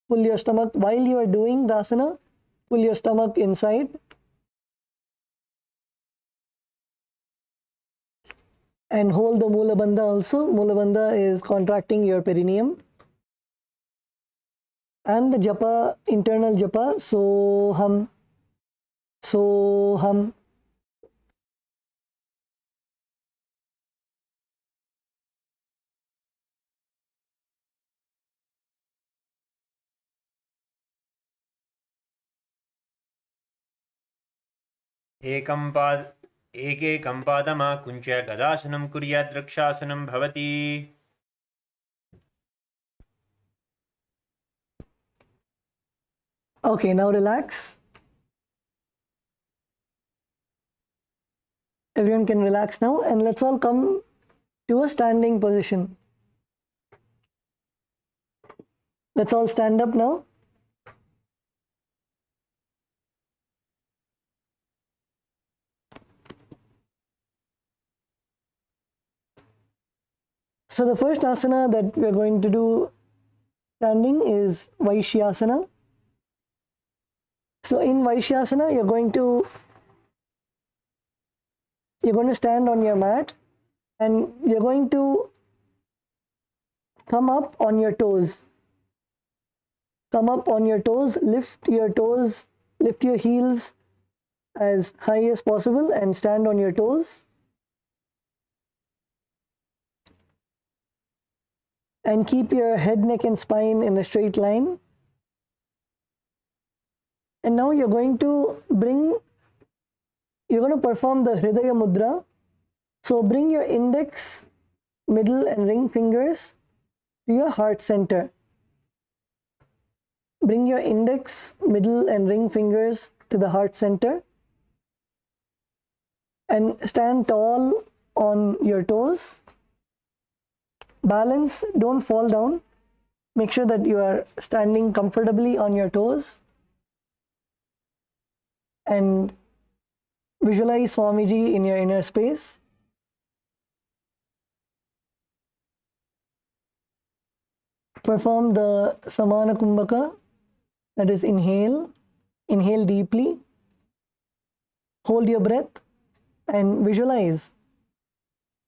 Pull your stomach while you are doing the asana. Pull your stomach inside. And hold the Mula Bandha also. Mula Bandha is contracting your perineum. And the japa, internal japa, soham, soham. एकैकं पादमाकुञ्च्य गदासनं कुर्यात् रक्षासनं भवति. Okay, now relax. Everyone can relax now, and let's all come to a standing position. Let's all stand up now. So the first asana that we're going to do standing is Vaishyasana. So in Vaishyasana, you're going to stand on your mat, and you're going to come up on your toes. Come up on your toes, lift your toes, lift your heels as high as possible and stand on your toes. And keep your head, neck and spine in a straight line. And now you're going to perform the Hridaya Mudra. So bring your index, middle and ring fingers to your heart center. Bring your index, middle and ring fingers to the heart center. And stand tall on your toes. Balance, don't fall down. Make sure that you are standing comfortably on your toes. And visualize Swamiji in your inner space. Perform the Samana Kumbhaka, that is inhale. Inhale deeply. Hold your breath and visualize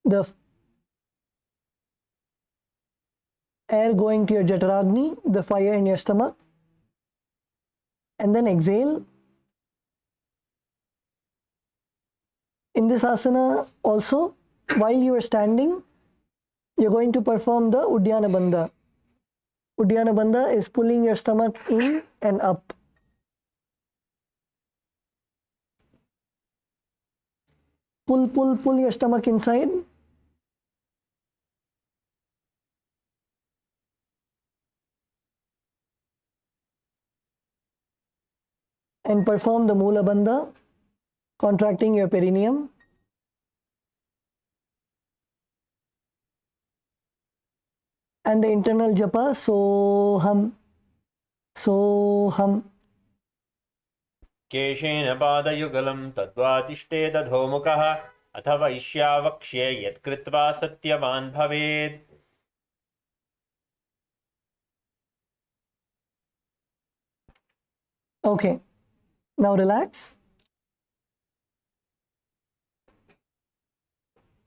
the air going to your Jataragni, the fire in your stomach. And then exhale. In this asana also, while you are standing, you're going to perform the Uddiyana Bandha. Uddiyana Bandha is pulling your stomach in and up. Pull your stomach inside. And perform the Mula Bandha, contracting your perineum. And the internal japa, Soham, Soham. केशेन पादयुगलं तद्वातिष्ठे दधोमुखः अथ वैश्यावक्ष्ये यत्कृत्वा सत्यवान् भवेत्. Okay, now relax.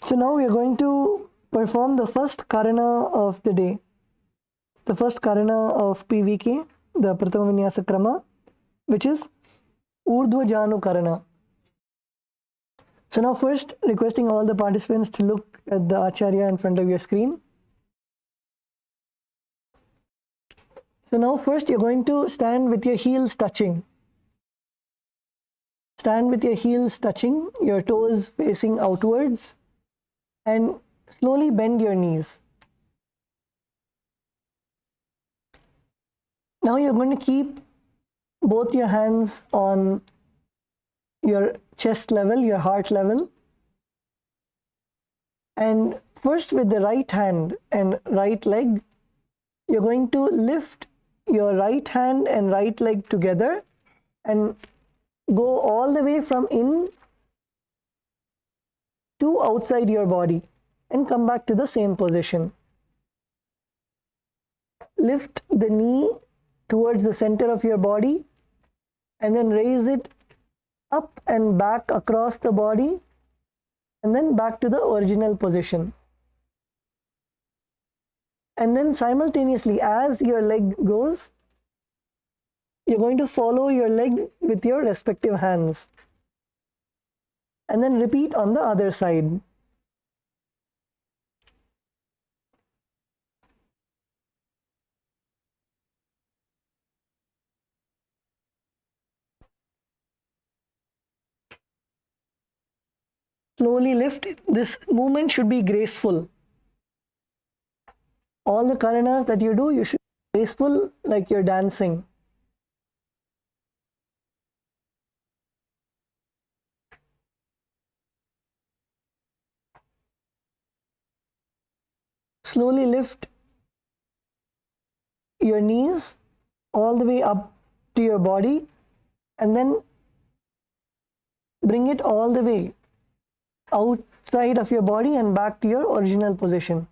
So now we are going to perform the first karana of the day. The first karana of PVK, the Trithiya Vinyasa Krama, which is Urdhva Janu Karana. So now first requesting all the participants to look at the Acharya in front of your screen. So now first you're going to stand with your heels touching. Stand with your heels touching, your toes facing outwards, and slowly bend your knees. Now you're going to keep both your hands on your chest level, your heart level. And first with the right hand and right leg, you're going to lift your right hand and right leg together and go all the way from in to outside your body and come back to the same position. Lift the knee towards the center of your body and then raise it up and back across the body and then back to the original position. And then simultaneously, as your leg goes, you're going to follow your leg with your respective hands. And then repeat on the other side. Slowly lift. This movement should be graceful. All the karanas that you do, you should be graceful like you're dancing. Slowly lift your knees all the way up to your body and then bring it all the way outside of your body and back to your original position.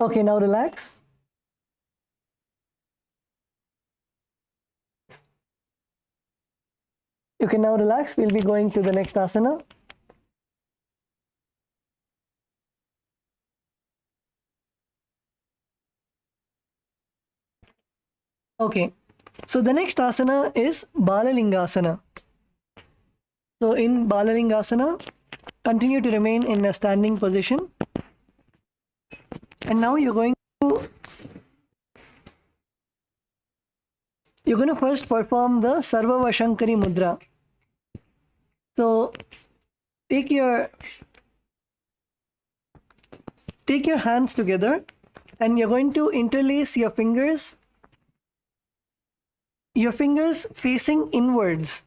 Okay, now relax. You can now relax. We'll be going to the next asana. Okay, so the next asana is Balalingasana. So in Balalingasana, continue to remain in a standing position. And now you're going to first perform the Sarvavashankari Mudra. So take your hands together and you're going to interlace your fingers facing inwards.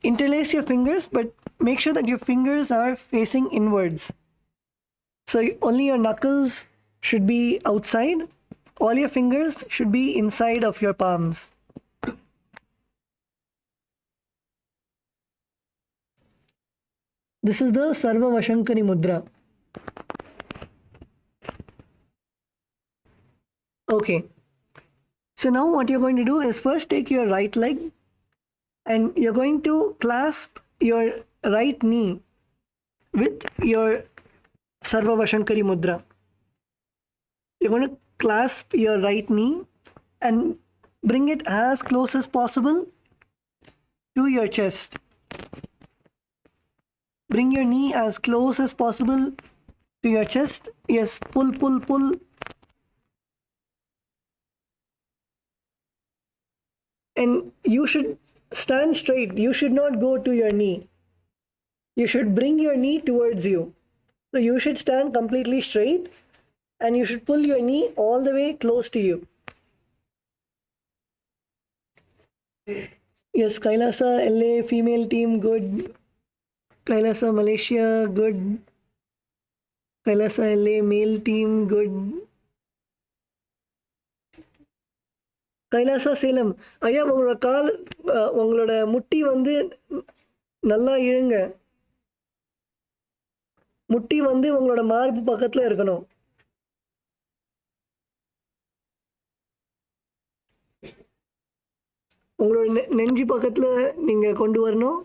Interlace your fingers, but make sure that your fingers are facing inwards. So only your knuckles should be outside. All your fingers should be inside of your palms. This is the Sarva Vashankari Mudra. Okay. So now what you're going to do is first take your right leg and you're going to clasp your right knee with your Sarva Vashankari Mudra. You're going to clasp your right knee and bring it as close as possible to your chest. Bring your knee as close as possible to your chest. Yes, pull, pull, pull. And you should stand straight. You should not go to your knee. You should bring your knee towards you. So you should stand completely straight and you should pull your knee all the way close to you. Yes, Kailasa LA female team, good. Kailasa Malaysia, good. Kailasa LA male team, good. Kailasa Salem, ஐயா உங்களோட கால் உங்களோட முட்டி வந்து நல்லா இழுங்க. முட்டி வந்து உங்களோட மார்பு பக்கத்துல இருக்கணும். உங்களோட நெஞ்சு பக்கத்துல நீங்க கொண்டு வரணும்.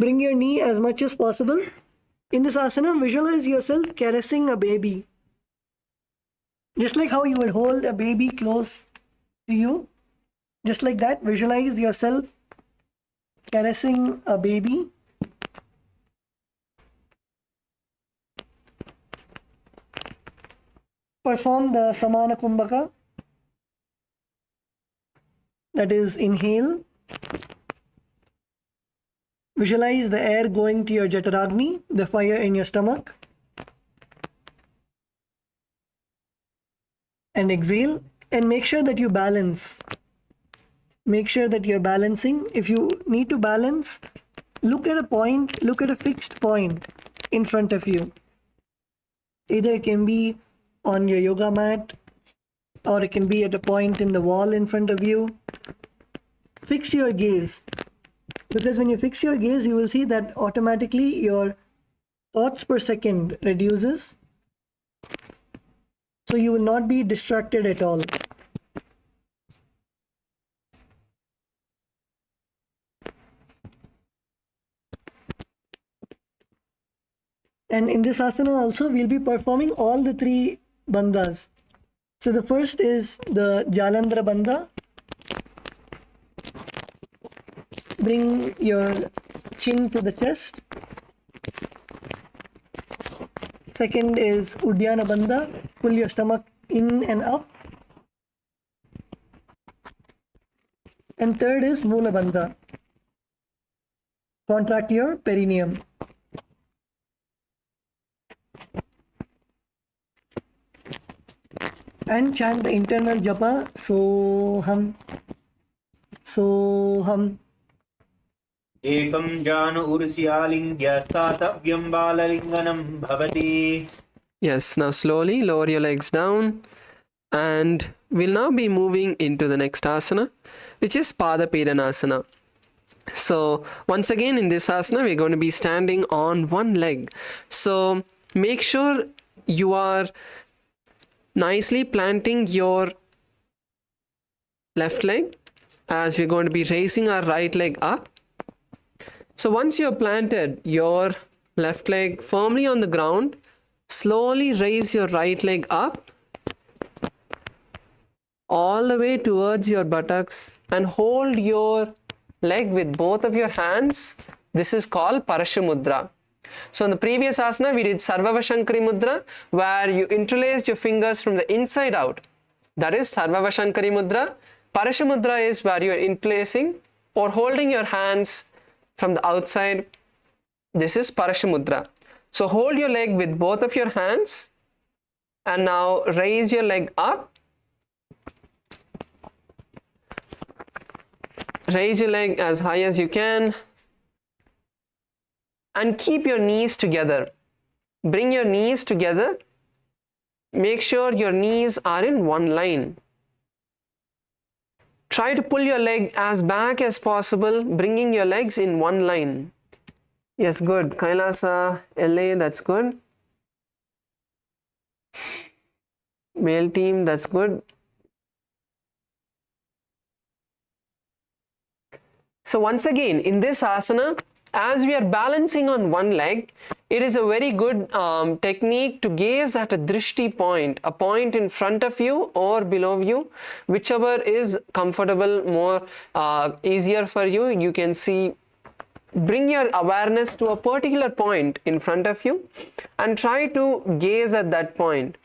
Bring your knee as much as possible. In this asana, visualize yourself caressing a baby. Just like how you would hold a baby close to you. Just like that, visualize yourself caressing a baby. Perform the Samana Kumbhaka. That is, inhale. Visualize the air going to your Jataragni, the fire in your stomach. And exhale. And make sure that you balance. Make sure that you're balancing. If you need to balance, look at a point, look at a fixed point in front of you. Either it can be on your yoga mat, or it can be at a point in the wall in front of you. Fix your gaze. Because when you fix your gaze, you will see that automatically your thoughts per second reduces. So you will not be distracted at all. And in this asana also, we'll be performing all the three bandhas. So the first is the Jalandhara bandha. Bring your chin to the chest. Second is Uddiyana bandha. Pull your stomach in and up. And third is Moola bandha. Contract your perineum. And chant the internal japa, Soham, Soham. Ekam janu ursyalinga statavyam balalinganam bhavati. Yes, now slowly lower your legs down, and we'll now be moving into the next asana, which is Pada Pedanasana. So once again in this asana, we're going to be standing on one leg. So make sure you are nicely planting your left leg as we're going to be raising our right leg up. So once you've planted your left leg firmly on the ground, slowly raise your right leg up all the way towards your buttocks and hold your leg with both of your hands. This is called Parashamudra. So in the previous asana, we did Sarvavashankari Mudra, where you interlaced your fingers from the inside out. That is Sarvavashankari Mudra. Parashamudra is where you are interlacing or holding your hands from the outside. This is Parashamudra. So hold your leg with both of your hands and now raise your leg up. Raise your leg as high as you can. And keep your knees together. Bring your knees together make sure your knees are in one line. Try to pull your leg as back as possible, bringing your legs in one line. Yes, good. Kailasa, LA, that's good. Male team, that's good. So once again, in this asana, as we are balancing on one leg, it is a very good technique to gaze at a drishti point, a point in front of you or below you, whichever is comfortable, more easier for you. You can see, bring your awareness to a particular point in front of you and try to gaze at that point.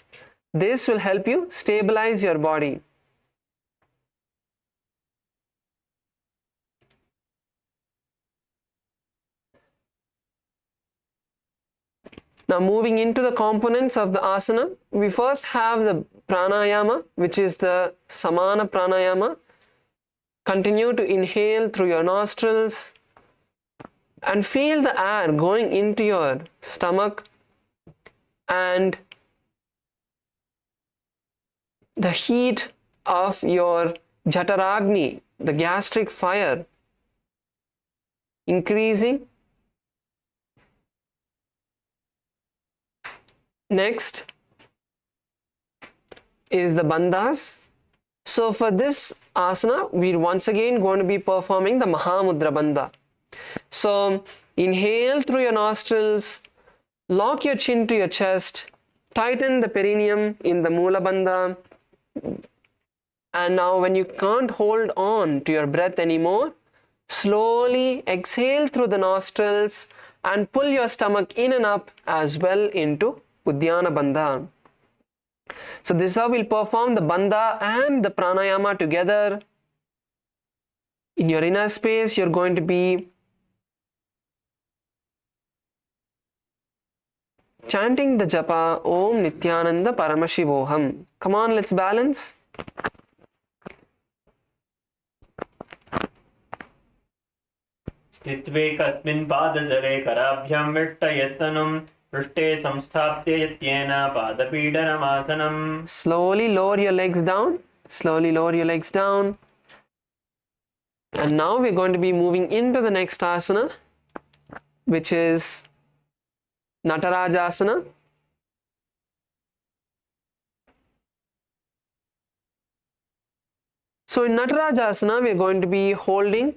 This will help you stabilize your body. Now moving into the components of the asana, we first have the pranayama, which is the samana pranayama. Continue to inhale through your nostrils and feel the air going into your stomach and the heat of your jataragni, the gastric fire, increasing. Next is the bandhas. So for this asana, we're once again going to be performing the Mahamudra Bandha. So inhale through your nostrils, lock your chin to your chest, tighten the perineum in the Mula Bandha. And now when you can't hold on to your breath anymore, slowly exhale through the nostrils and pull your stomach in and up as well into Uddiyana Bandha. So this is how we'll perform the Bandha and the Pranayama together. In your inner space, you're going to be chanting the japa Om Nithyananda Paramashivoham. Come on, let's balance. स्थित्वेकस्मिन् पादतले कराभ्यां विष्टयत्तनुं पृष्ठे संस्थाप्य यत्येन पादपीडनमासनम्. Slowly lower your legs down. Slowly lower your legs down. And now we're going to be moving into the next asana, which is Natarajasana. So in Natarajasana, we're going to be holding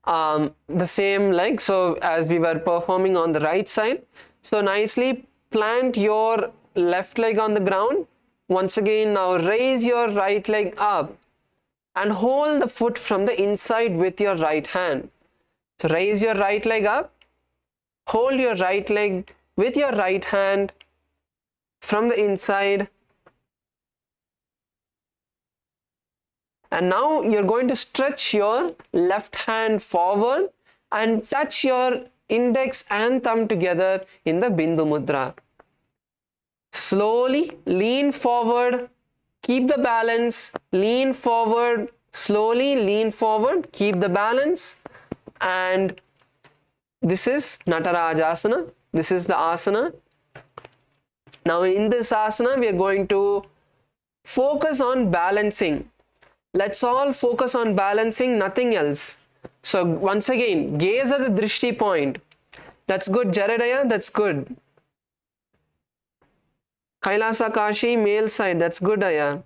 the same leg. So as we were performing on the right side, so nicely plant your left leg on the ground. Once again, now raise your right leg up and hold the foot from the inside with your right hand. So raise your right leg up, hold your right leg with your right hand from the inside. And now you're going to stretch your left hand forward and touch your index and thumb together in the Bindu Mudra. Slowly lean forward, keep the balance, lean forward, slowly lean forward, keep the balance. And this is Natarajasana. This is the asana. Now in this asana, we are going to focus on balancing. Let's all focus on balancing, nothing else. So once again, gaze at the drishti point. That's good, Jaredaya, that's good. Kailasa Kashi, male side, that's good, Aya.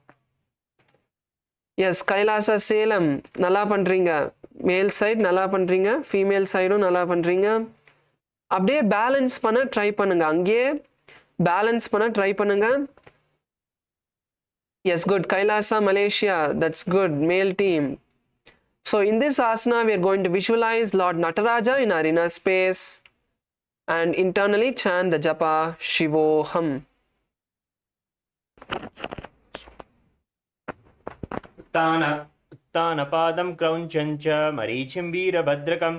Yes, Kailasa Salem, nalla pandringa. Male side, nalla pandringa. Female side, nalla pandringa. அப்படியே balance பண்ண try பண்ணுங்க. அங்கேயே balance பண்ண try பண்ணுங்க. Yes, good. Kailasa, Malaysia. That's good. Male team. So in this asana, we are going to visualize Lord Nataraja in our inner space and internally chant the japa Shivoham. उत्तानपादं क्रौञ्चं च मरीचिं वीरभद्रकं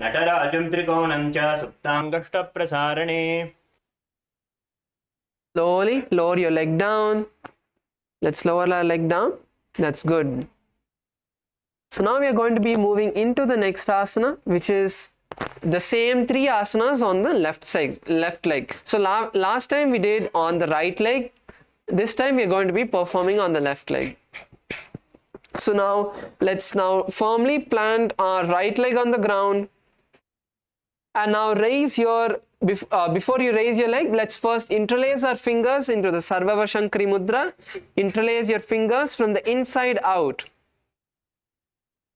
नटराजं त्रिकोणं च सुप्ताङ्गष्टप्रसारणे. Slowly lower your leg down. Let's lower our leg down. That's good. So now we are going to be moving into the next asana, which is the same three asanas on the left side, left leg. So last time we did on the right leg. This time we are going to be performing on the left leg. So now let's now firmly plant our right leg on the ground, and now raise your before you raise your leg, let's first interlace our fingers into the Sarvava Shankari Mudra. Interlace your fingers from the inside out.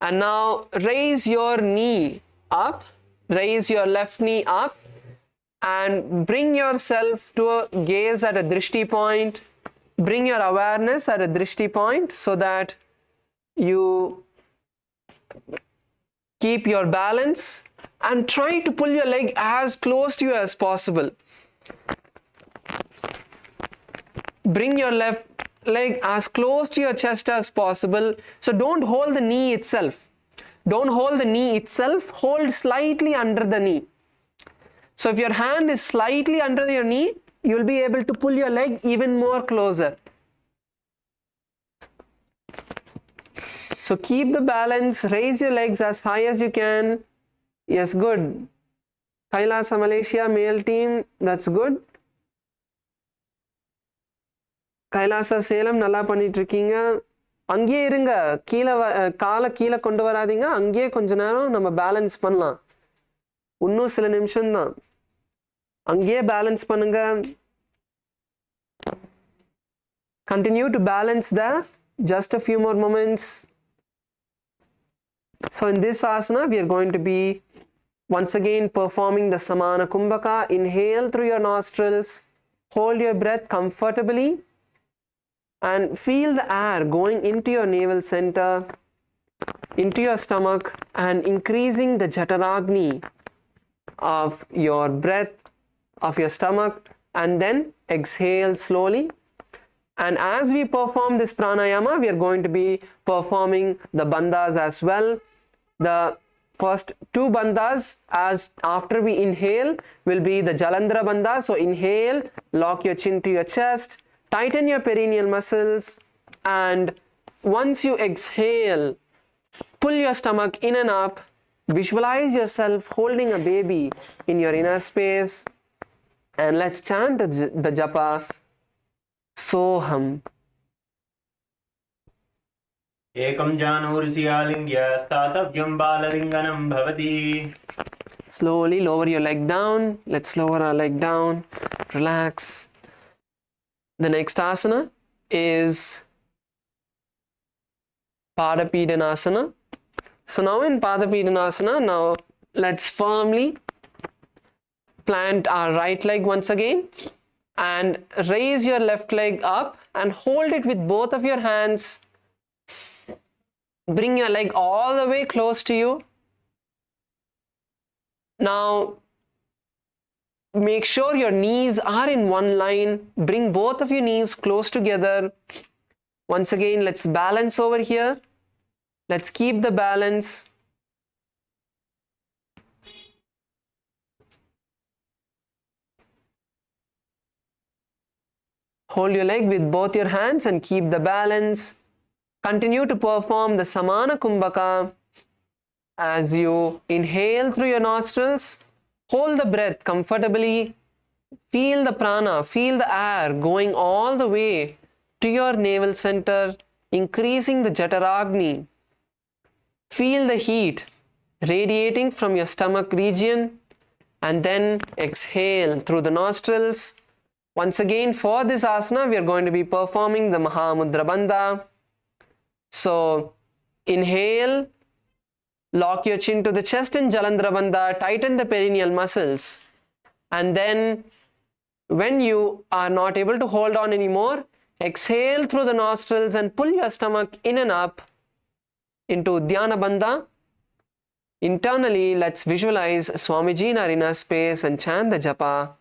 And now raise your knee up, raise your left knee up, and bring yourself to a gaze at a drishti point. Bring your awareness at a drishti point so that you keep your balance and try to pull your leg as close to you as possible. Bring your left leg as close to your chest as possible. So don't hold the knee itself. Don't hold the knee itself. Hold slightly under the knee. So if your hand is slightly under your knee, you'll be able to pull your leg even more closer. So keep the balance. Raise your legs as high as you can. Yes, good. Kailasa Malaysia male team, that's good. Kailasa Salem நல்லா பண்ணிட்டு இருக்கீங்க. அங்கேயே இருங்க, கீழே காலை கீழே கொண்டு வராதீங்க, அங்கேயே கொஞ்ச நேரம் நம்ம பேலன்ஸ் பண்ணலாம். இன்னும் சில நிமிஷம்தான், அங்கேயே பேலன்ஸ் பண்ணுங்க. Continue to balance there, just a few more moments. So in this asana, we are going to be once again performing the Samana Kumbhaka. Inhale through your nostrils, hold your breath comfortably, and feel the air going into your navel center, into your stomach, and increasing the Jataragni of your breath, of your stomach, and then exhale slowly. And as we perform this pranayama, we are going to be performing the bandhas as well. The first two bandhas, as after we inhale, will be the Jalandhara bandha. So inhale, lock your chin to your chest, tighten your perineal muscles, and once you exhale, pull your stomach in and up. Visualize yourself holding a baby in your inner space, and let's chant the japa Soham. Ekam janursi alingya statavyam balaringanam bhavati. Slowly lower your leg down. Let's lower our leg down. Relax. The next asana is Padapidanasana. So now in Padapidanasana, now let's firmly plant our right leg once again and raise your left leg up and hold it with both of your hands. Bring your leg all the way close to you. Now make sure your knees are in one line. Bring both of your knees close together. Once again, let's balance over here. Let's keep the balance. Hold your leg with both your hands and keep the balance. Continue to perform the Samana Kumbhaka. As you inhale through your nostrils, hold the breath comfortably. Feel the prana, feel the air going all the way to your navel center, increasing the Jataragni. Feel the heat radiating from your stomach region, and then exhale through the nostrils. Once again, for this asana, we are going to be performing the Mahamudra Bandha. So, inhale, lock your chin to the chest in Jalandhara Bandha, tighten the perineal muscles. And then, when you are not able to hold on anymore, exhale through the nostrils and pull your stomach in and up into Dhyana Bandha. Internally, let's visualize Swamiji in our inner space and chant the japa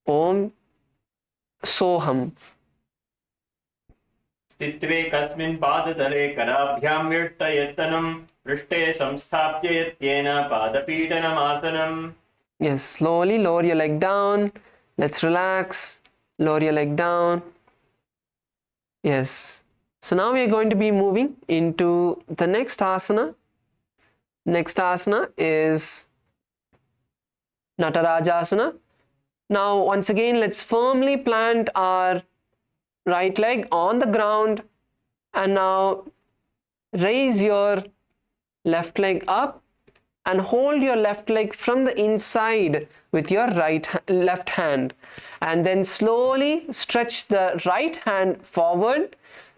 Om Soham. स्थित्वे कस्मिन् पादतले कराभ्यां विष्टयत्तनं पृष्ठे संस्थाप्य यत्येन पादपीडनमासनम्. Yes, slowly lower your leg down. Let's relax. Lower your leg down. Yes. So now we are going to be moving into the next asana. Next asana is Natarajasana. Now once again, let's firmly plant our right leg on the ground, and now raise your left leg up and hold your left leg from the inside with your left hand, and then slowly stretch the right hand forward.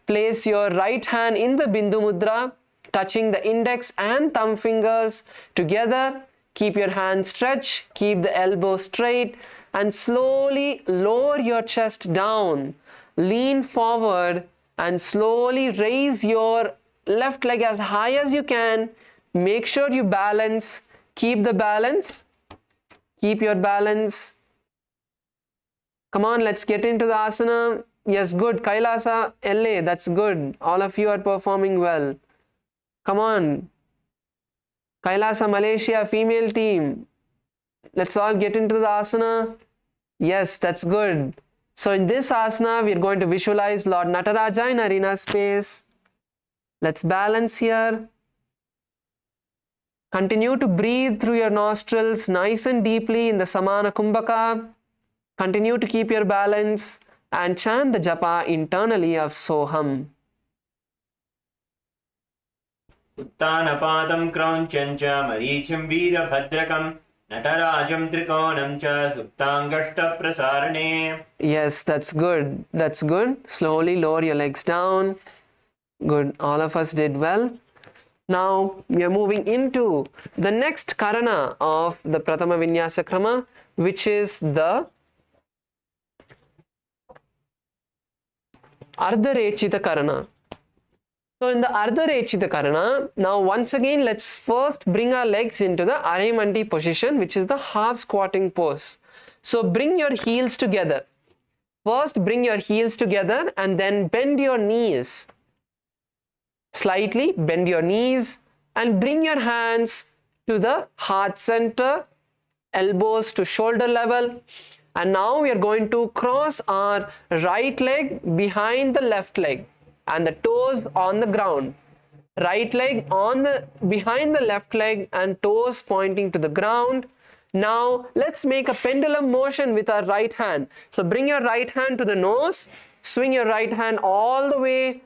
Place your right hand in the Bindu Mudra, touching the index and thumb fingers together. Keep your hand stretched, keep the elbow straight, and slowly lower your chest down. Lean forward and slowly raise your left leg as high as you can. Make sure you balance. Keep the balance. Keep your balance. Come on, let's get into the asana. Yes, good. Kailasa LA, that's good. All of you are performing well. Come on. Kailasa Malaysia female team. Let's all get into the asana. Yes, that's good. So in this asana, we are going to visualize Lord Nataraja in arena space. Let's balance here. Continue to breathe through your nostrils nice and deeply in the Samana Kumbhaka. Continue to keep your balance and chant the japa internally of Soham. Uttanapadam kraunchyancha marichim veerabhadrakam natarajam trikonam cha suptangashta prasarane. Yes, that's good. That's good. Slowly lower your legs down. Good. All of us did well. Now we are moving into the next karana of the Prathama Vinyasa Krama, which is the Ardharechita Karana. So in the Ardharechita Karana, now once again let's first bring our legs into the Areimandi position, which is the half squatting pose. So bring your heels together. First bring your heels together and then bend your knees. Slightly bend your knees and bring your hands to the heart center, elbows to shoulder level. And now we are going to cross our right leg behind the left leg and the toes on the ground. Right leg behind the left leg and toes pointing to the ground. Now let's make a pendulum motion with our right hand. So bring your right hand to the nose, swing your right hand all the way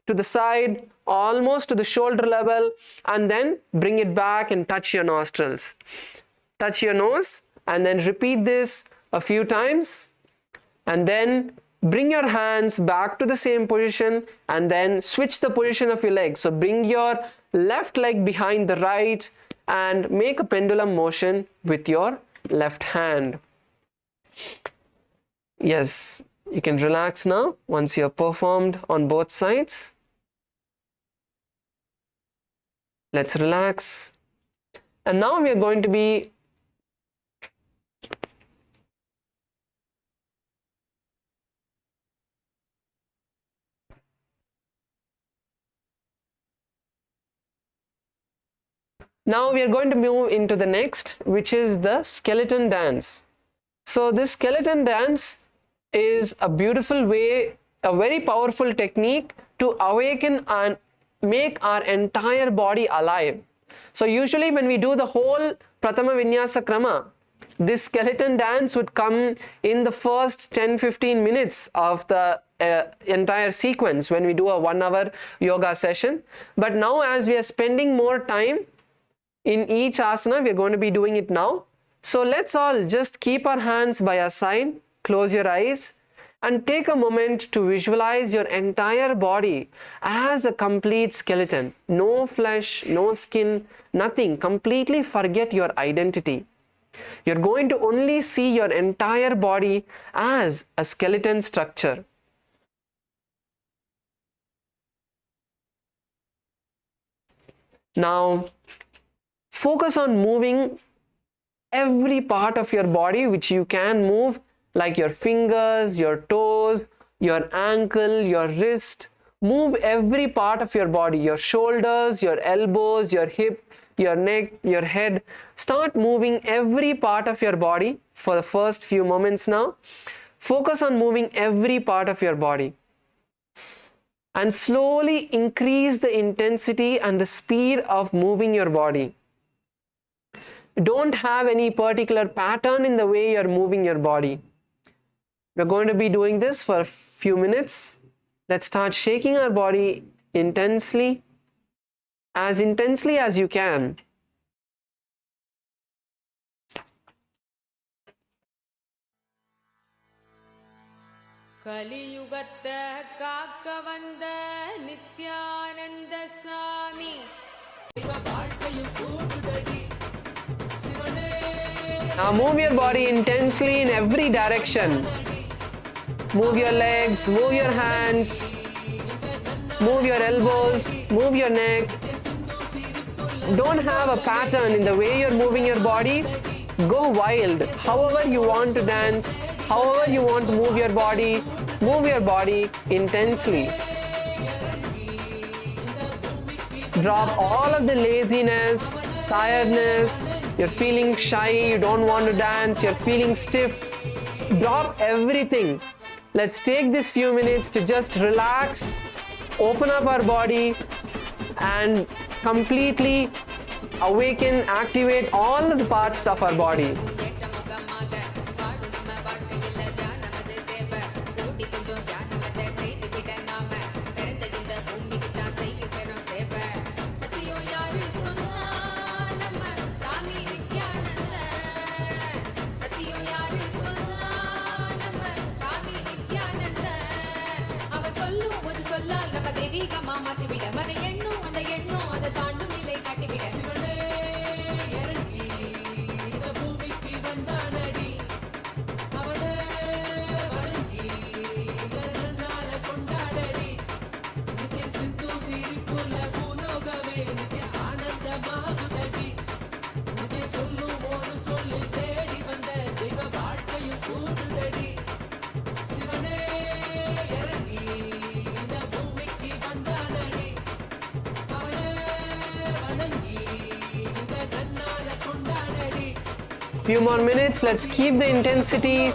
to the side, almost to the shoulder level, and then bring it back and touch your nostrils. Touch your nose and then repeat this a few times, and then bring your hands back to the same position and then switch the position of your legs. So bring your left leg behind the right and make a pendulum motion with your left hand. Yes, you can relax now once you have performed on both sides. Let's relax. And now we are going to be move into the next, which is the skeleton dance. So this skeleton dance is a beautiful way, a very powerful technique to awaken and make our entire body alive. So usually when we do the whole Prathama Vinyasa Krama, this skeleton dance would come in the first 10-15 minutes of the entire sequence when we do a 1 hour yoga session. But now as we are spending more time in each asana, we are going to be doing it now. So let's all just keep our hands by our side, close your eyes, and take a moment to visualize your entire body as a complete skeleton. No flesh, no skin, nothing. Completely forget your identity. You're going to only see your entire body as a skeleton structure. Now, focus on moving every part of your body which you can move, like your fingers, your toes, your ankle, your wrist. Move every part of your body, your shoulders, your elbows, your hip, your neck, your head. Start moving every part of your body for the first few moments now. Focus on moving every part of your body. And slowly increase the intensity and the speed of moving your body. Don't have any particular pattern in the way you're moving your body. We're going to be doing this for a few minutes. Let's start shaking our body intensely as you can. கலியுகத்த காக்க வந்த நித்யானந்த சாமி Now move your body intensely in every direction. Move your legs, move your hands, move your elbows, move your neck. Don't have a pattern in the way you're moving your body. Go wild. However you want to dance, however you want to move your body intensely. Drop all of the laziness, tiredness. You're feeling shy, you don't want to dance, you're feeling stiff. Drop everything. Let's take this few minutes to just relax, open up our body, and completely awaken, activate all of the parts of our body. Few more minutes, let's keep the intensity.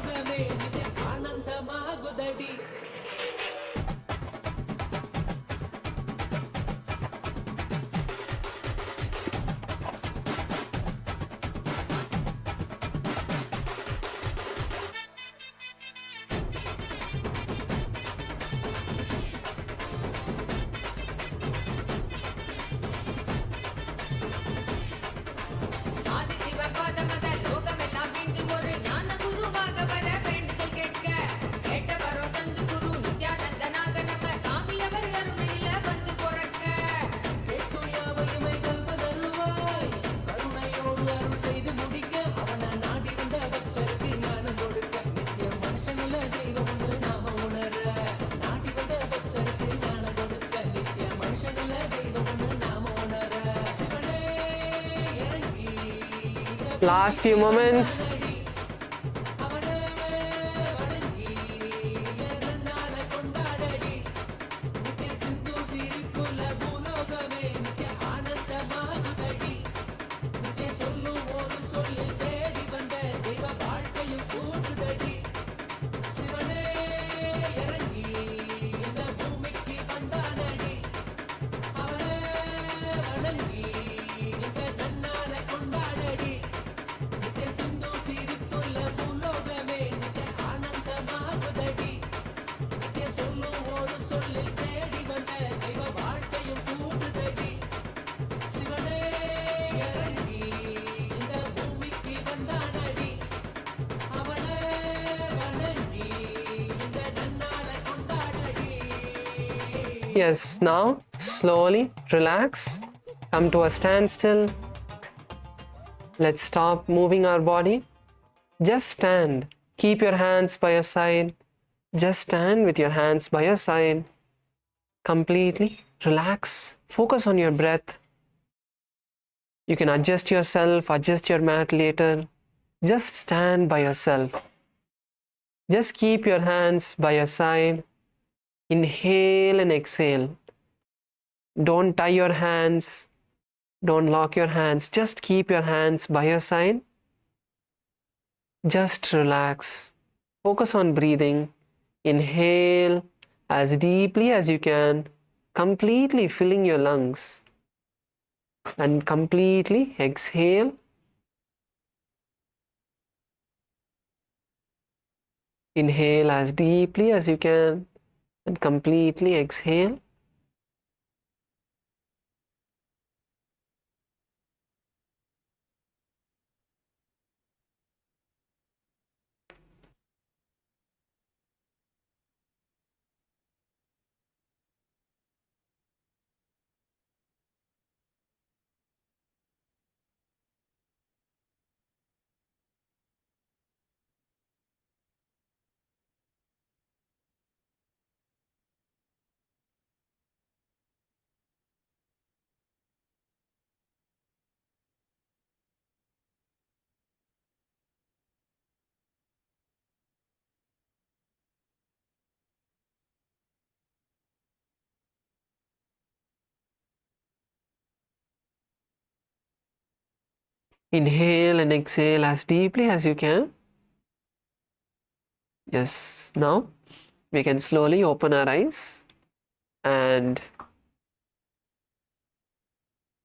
Last few moments. Yes, now slowly relax, come to a standstill. Let's stop moving our body. Just stand. Keep your hands by your side. Just stand with your hands by your side. Completely relax. Focus on your breath. You can adjust yourself, adjust your mat later. Just stand by yourself. Just keep your hands by your side. Inhale and exhale. Don't tie your hands. Don't lock your hands. Just keep your hands by your side. Just relax. Focus on breathing. Inhale as deeply as you can, completely filling your lungs. And completely exhale. Inhale as deeply as you can and completely exhale. Inhale and exhale as deeply as you can. Yes, now we can slowly open our eyes, and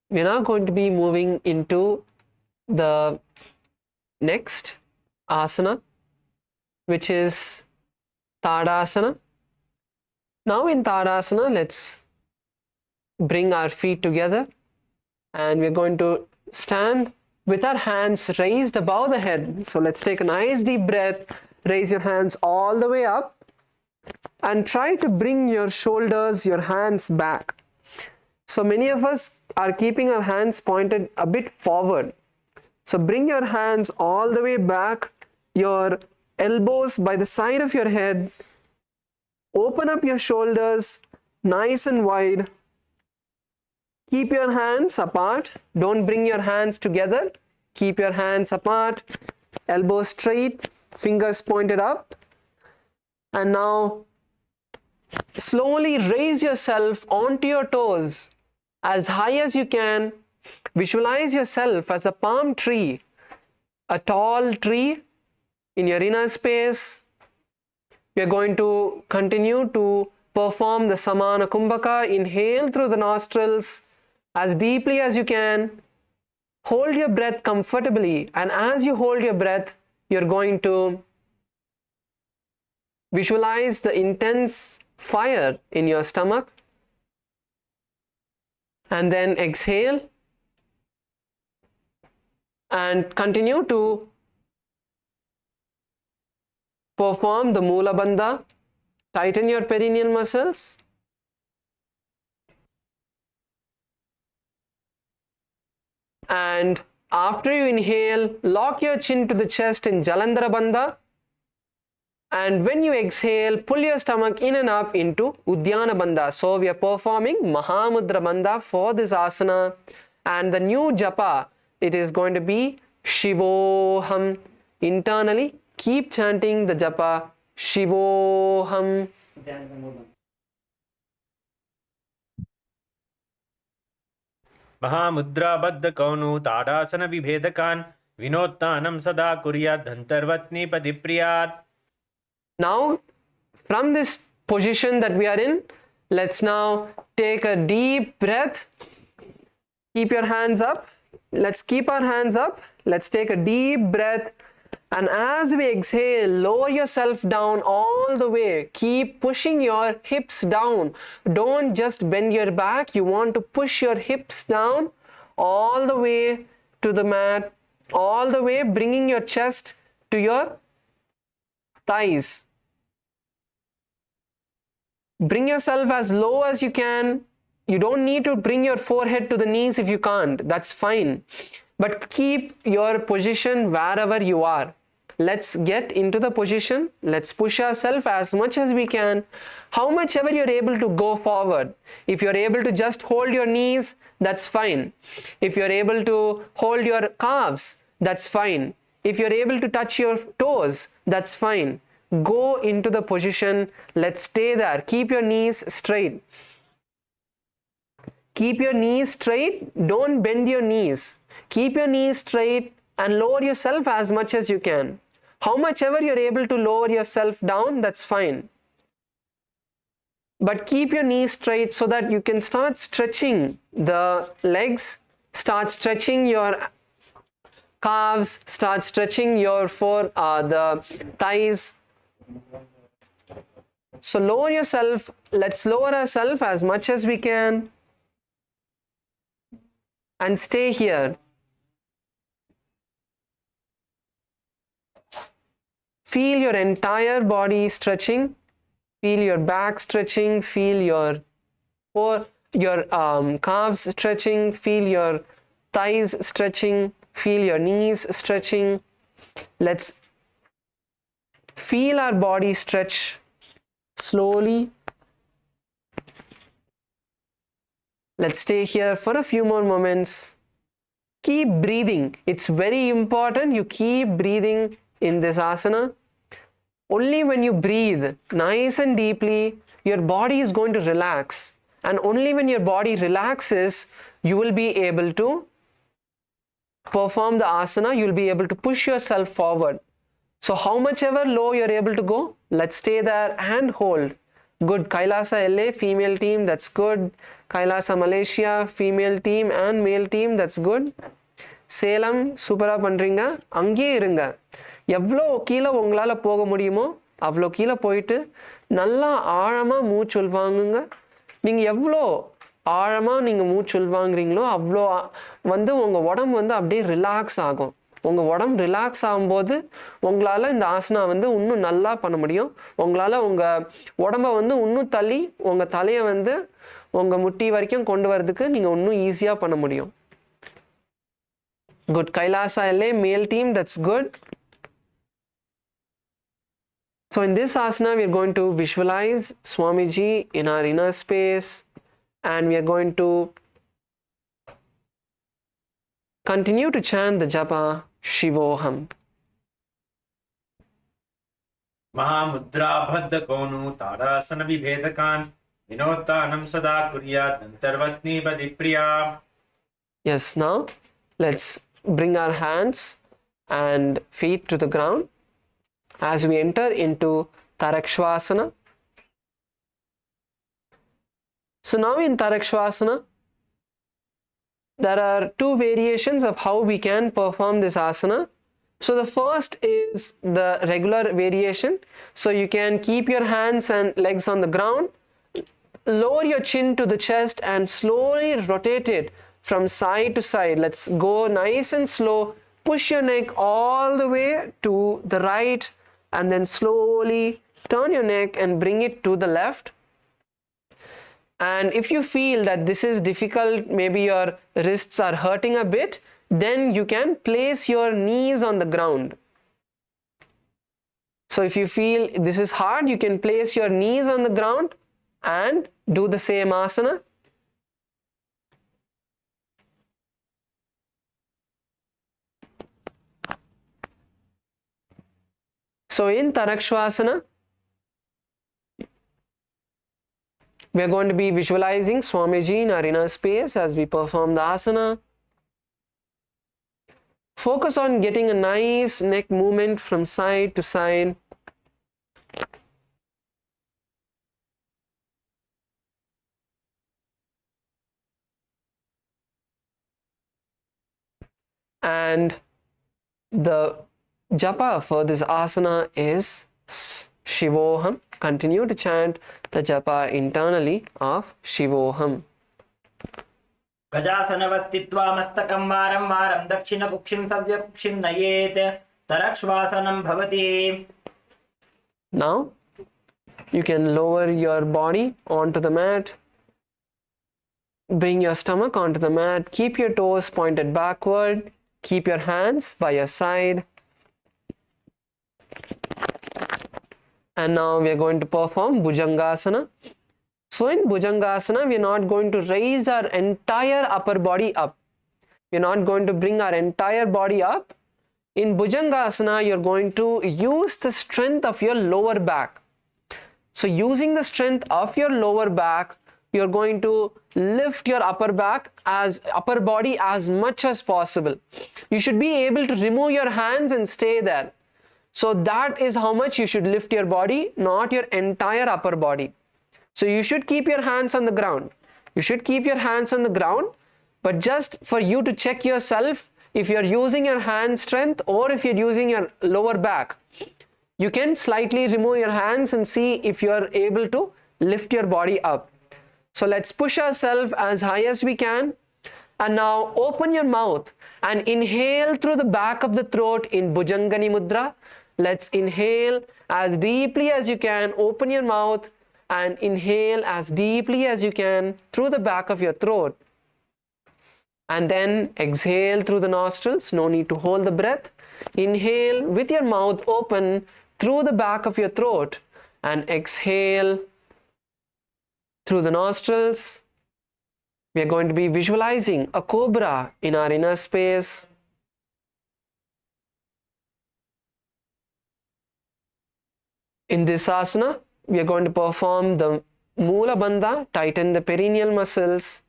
we're now going to be moving into the next asana, which is Tadasana. Now in Tadasana, let's bring our feet together, and we're going to stand with our hands raised above the head. So let's take a nice deep breath. Raise your hands all the way up and try to bring your shoulders, your hands back. So many of us are keeping our hands pointed a bit forward. So bring your hands all the way back, your elbows by the side of your head. Open up your shoulders nice and wide. Keep your hands apart. Don't bring your hands together. Keep your hands apart. Elbows straight, fingers pointed up. And now slowly raise yourself onto your toes as high as you can. Visualize yourself as a palm tree, a tall tree in your inner space. We are going to continue to perform the Samana Kumbhaka. Inhale through the nostrils as deeply as you can. Hold your breath comfortably, and as you hold your breath, you're going to visualize the intense fire in your stomach. And then exhale and continue to perform the Mula Bandha. Tighten your perineal muscles. And after you inhale, lock your chin to the chest in Jalandhara Bandha. And when you exhale, pull your stomach in and up into Uddiyana Bandha. So we are performing Mahamudra Bandha for this asana. And the new japa, it is going to be Shivoham. Internally, keep chanting the japa Shivoham. महामुद्राबद्ध कौनु tadasana विभेदकान् विनोत्तानं सदा कुर्यात् धन्तर्वत्नी पतिप्रियात्. Now, from this position that we are in, let's now take a deep breath. Keep your hands up. Let's keep our hands up. Let's take a deep breath. And as we exhale, lower yourself down all the way. Keep pushing your hips down. Don't just bend your back. You want to push your hips down all the way to the mat, all the way, bringing your chest to your thighs. Bring yourself as low as you can. You don't need to bring your forehead to the knees if you can't. That's fine. But keep your position wherever you are. Let's get into the position. Let's push ourselves as much as we can. How much ever you're able to go forward. If you're able to just hold your knees, that's fine. If you're able to hold your calves, that's fine. If you're able to touch your toes, that's fine. Go into the position. Let's stay there. Keep your knees straight. Keep your knees straight. Don't bend your knees. Keep your knees straight and lower yourself as much as you can. How much ever you're able to lower yourself down, that's fine. But keep your knees straight so that you can start stretching the legs, start stretching your calves, start stretching your the thighs. So lower yourself. Let's lower ourselves as much as we can and stay here. Feel your entire body stretching. Feel your back stretching. Feel your calves stretching. Feel your thighs stretching. Feel your knees stretching. Let's feel our body stretch slowly. Let's stay here for a few more moments. Keep breathing. It's very important you keep breathing in this asana. Only when you breathe nice and deeply, your body is going to relax. And only when your body relaxes, you will be able to perform the asana. You'll be able to push yourself forward. So how much ever low you're able to go, let's stay there and hold. Good. Kailasa LA, female team, that's good. Kailasa Malaysia, female team and male team, that's good. Salem, சூப்பரா பண்றீங்க. அங்கேயே இருங்க. எவ்வளோ கீழே உங்களால் போக முடியுமோ அவ்வளோ கீழே போயிட்டு நல்லா ஆழமாக மூச்சு உள்வாங்குங்க. நீங்கள் எவ்வளோ ஆழமாக நீங்கள் மூச்சு உள்வாங்குறீங்களோ அவ்வளோ உங்கள் உடம்பு அப்படியே ரிலாக்ஸ் ஆகும். உங்கள் உடம்பு ரிலாக்ஸ் ஆகும்போது உங்களால் இந்த ஆசனா இன்னும் நல்லா பண்ண முடியும். உங்களால் உங்கள் உடம்பை இன்னும் தள்ளி உங்கள் தலையை உங்கள் முட்டி வரைக்கும் கொண்டு வரதுக்கு நீங்கள் இன்னும் ஈஸியாக பண்ண முடியும். Good. Kailasa LA, male team, that's good. So in this asana, we are going to visualize Swamiji in our inner space, and we are going to continue to chant the japa Shivoham. Mahamudra Bhadda Konu Tadasana Vibhedakan Vinottanam Sada Kuryat Antarvatni Padipriya. Yes, now let's bring our hands and feet to the ground as we enter into Tarakshvasana. So now in Tarakshvasana, there are two variations of how we can perform this asana. So the first is the regular variation. So you can keep your hands and legs on the ground, lower your chin to the chest and slowly rotate it from side to side. Let's go nice and slow. Push your neck all the way to the right and then slowly turn your neck and bring it to the left. And if you feel that this is difficult, maybe your wrists are hurting a bit, then you can place your knees on the ground. So if you feel this is hard, you can place your knees on the ground and do the same asana. So in Tarakshvasana, we are going to be visualizing Swamiji in our inner space as we perform the asana. Focus on getting a nice neck movement from side to side. And the japa for this asana is Shivoham. Continue to chant the japa internally of Shivoham. गजासनवस्थित्वा मस्तकं वारं वारं दक्षिणकुक्षिं सव्यकुक्षिं नयेत् तरक्ष्वासनं भवति. Now you can lower your body onto the mat. Bring your stomach onto the mat. Keep your toes pointed backward. Keep your hands by your side. And now we are going to perform Bhujangasana. So in Bhujangasana, we are not going to raise our entire upper body up. We are not going to bring our entire body up. In Bhujangasana, you are going to use the strength of your lower back. So using the strength of your lower back, you are going to lift your upper body as much as possible. You should be able to remove your hands and stay there. So that is how much you should lift your body, not your entire upper body. So you should keep your hands on the ground. You should keep your hands on the ground, but just for you to check yourself if you're using your hand strength or if you're using your lower back. You can slightly remove your hands and see if you are able to lift your body up. So let's push ourselves as high as we can. And now open your mouth and inhale through the back of the throat in Bhujangani Mudra. Let's inhale as deeply as you can. Open your mouth and inhale as deeply as you can through the back of your throat. And then exhale through the nostrils. No need to hold the breath. Inhale with your mouth open through the back of your throat and exhale through the nostrils. We are going to be visualizing a cobra in our inner space. In this asana, we are going to perform the Mula Bandha, tighten the perineal muscles.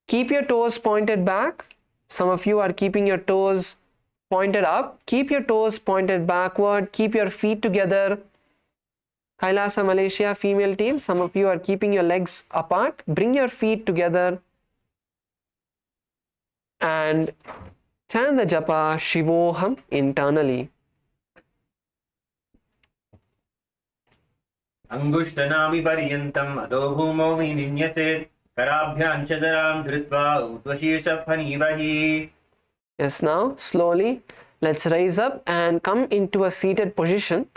Keep your toes pointed back. Some of you are keeping your toes pointed up. Keep your toes pointed backward. Keep your feet together. Kailasa Malaysia female team, some of you are keeping your legs apart. Bring your feet together and chant the japa Shivoham internally. Angushtanami paryantam adho bhumau ninyase karabhyam chadaram dhritva udvashirsa phanivahi. Yes, now slowly let's rise up and come into a seated position.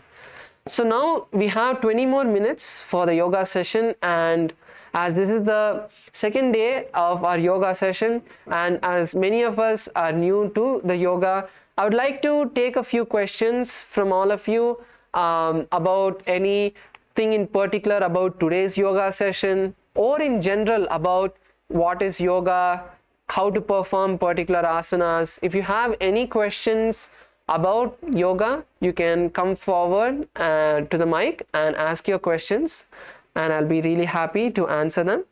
So now we have 20 more minutes for the yoga session, and as this is the second day of our yoga session and as many of us are new to the yoga, I would like to take a few questions from all of you about anything in particular about today's yoga session or in general about what is yoga, how to perform particular asanas. If you have any questions about yoga, you can come forward to the mic and ask your questions and I'll be really happy to answer them.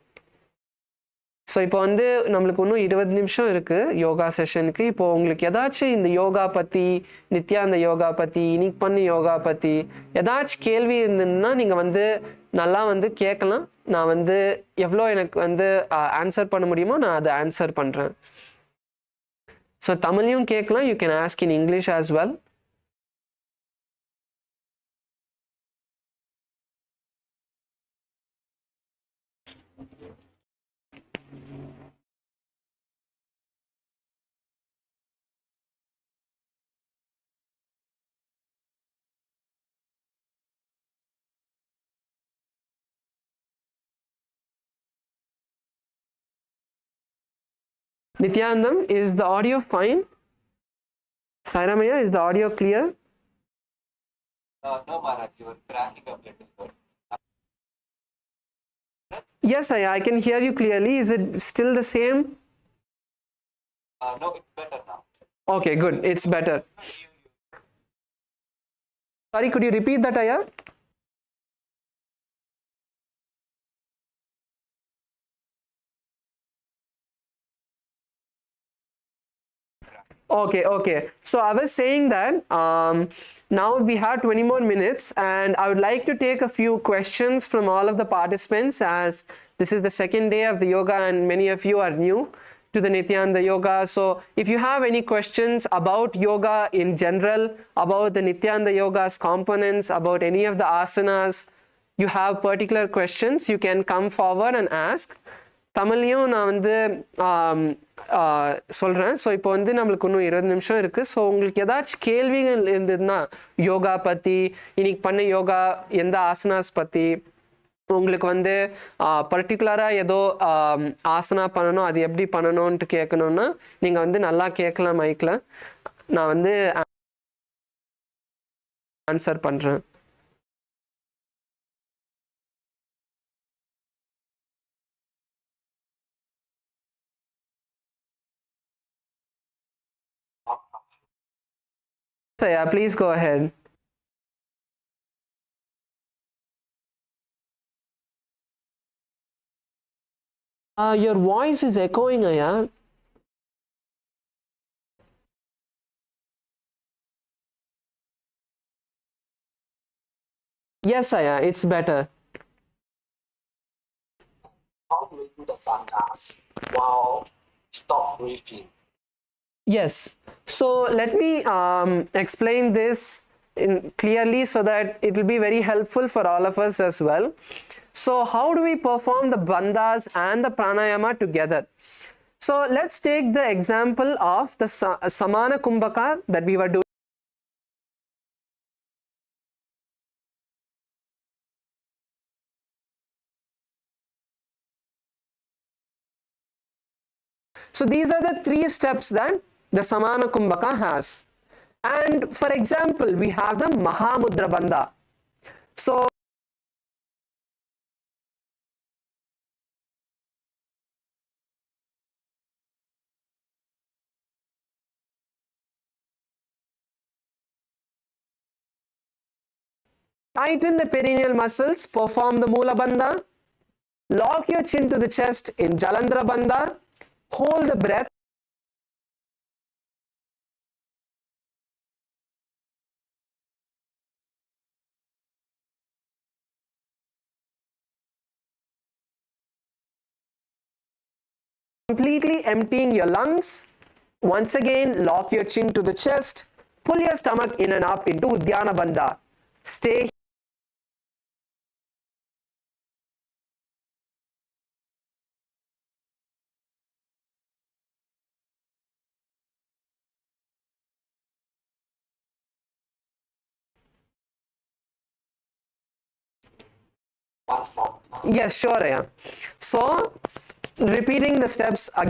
So இப்போ வந்து நம்மளுக்கு இன்னும் 20 நிமிஷம் இருக்குது யோகா செஷனுக்கு. இப்போது உங்களுக்கு ஏதாச்சும் இந்த யோகா பற்றி, நித்யானந்த யோகா பற்றி, இன்னைக்கு பண்ண யோகா பற்றி ஏதாச்சும் கேள்வி இருந்ததுன்னா நீங்கள் வந்து நல்லா வந்து கேட்கலாம். நான் வந்து எவ்வளோ எனக்கு வந்து ஆன்சர் பண்ண முடியுமோ நான் அதை ஆன்சர் பண்ணுறேன். ஸோ தமிழையும் கேட்கலாம். You can ask in English as well. Nithyanandam, is the audio fine? Sairamaya, is the audio clear? No, Maharaj, you were cracking up little bit. Yes, I can hear you clearly. Is it still the same? No, it's better now. Okay, good. It's better. Sorry, could you repeat that, Aya? Okay. So I was saying that now we have 20 more minutes and I would like to take a few questions from all of the participants, as this is the second day of the yoga and many of you are new to the Nithyananda yoga. So if you have any questions about yoga in general, about the Nithyananda yoga's components, about any of the asanas, you have particular questions, you can come forward and ask. தமிழ்லையும் நான் வந்து சொல்கிறேன். So இப்போ வந்து நம்மளுக்கு இன்னும் 20 நிமிஷம் இருக்குது. ஸோ உங்களுக்கு ஏதாச்சும் கேள்விகள் இருந்ததுன்னா யோகா பற்றி, இன்னைக்கு பண்ண யோகா எந்த ஆசனாஸ் பற்றி, உங்களுக்கு வந்து பர்டிகுலராக ஏதோ ஆசனா பண்ணணும், அது எப்படி பண்ணணும்ன்ட்டு கேட்கணுன்னா நீங்கள் வந்து நல்லா கேட்கலாம் மைக்கில். நான் வந்து ஆன்சர் பண்ணுறேன். So yeah, please go ahead. Your voice is echoing, Aya. Yes, Aya, it's better. How do we do the bandhas while stop breathing? Yes. So let me explain this clearly so that it will be very helpful for all of us as well. So how do we perform the bandhas and the pranayama together? So let's take the example of the Samana Kumbhaka that we were doing. So these are the 3 steps that the Samana Kumbhaka has. And for example, we have the Mahamudra Bandha. So tighten the perineal muscles, perform the Mula Bandha, lock your chin to the chest in Jalandhara Bandha, hold the breath. Completely emptying your lungs. Once again, lock your chin to the chest, pull your stomach in and up into Uddiyana Bandha. Stay. Once more. Yes, sure, yeah. So, repeating the steps again.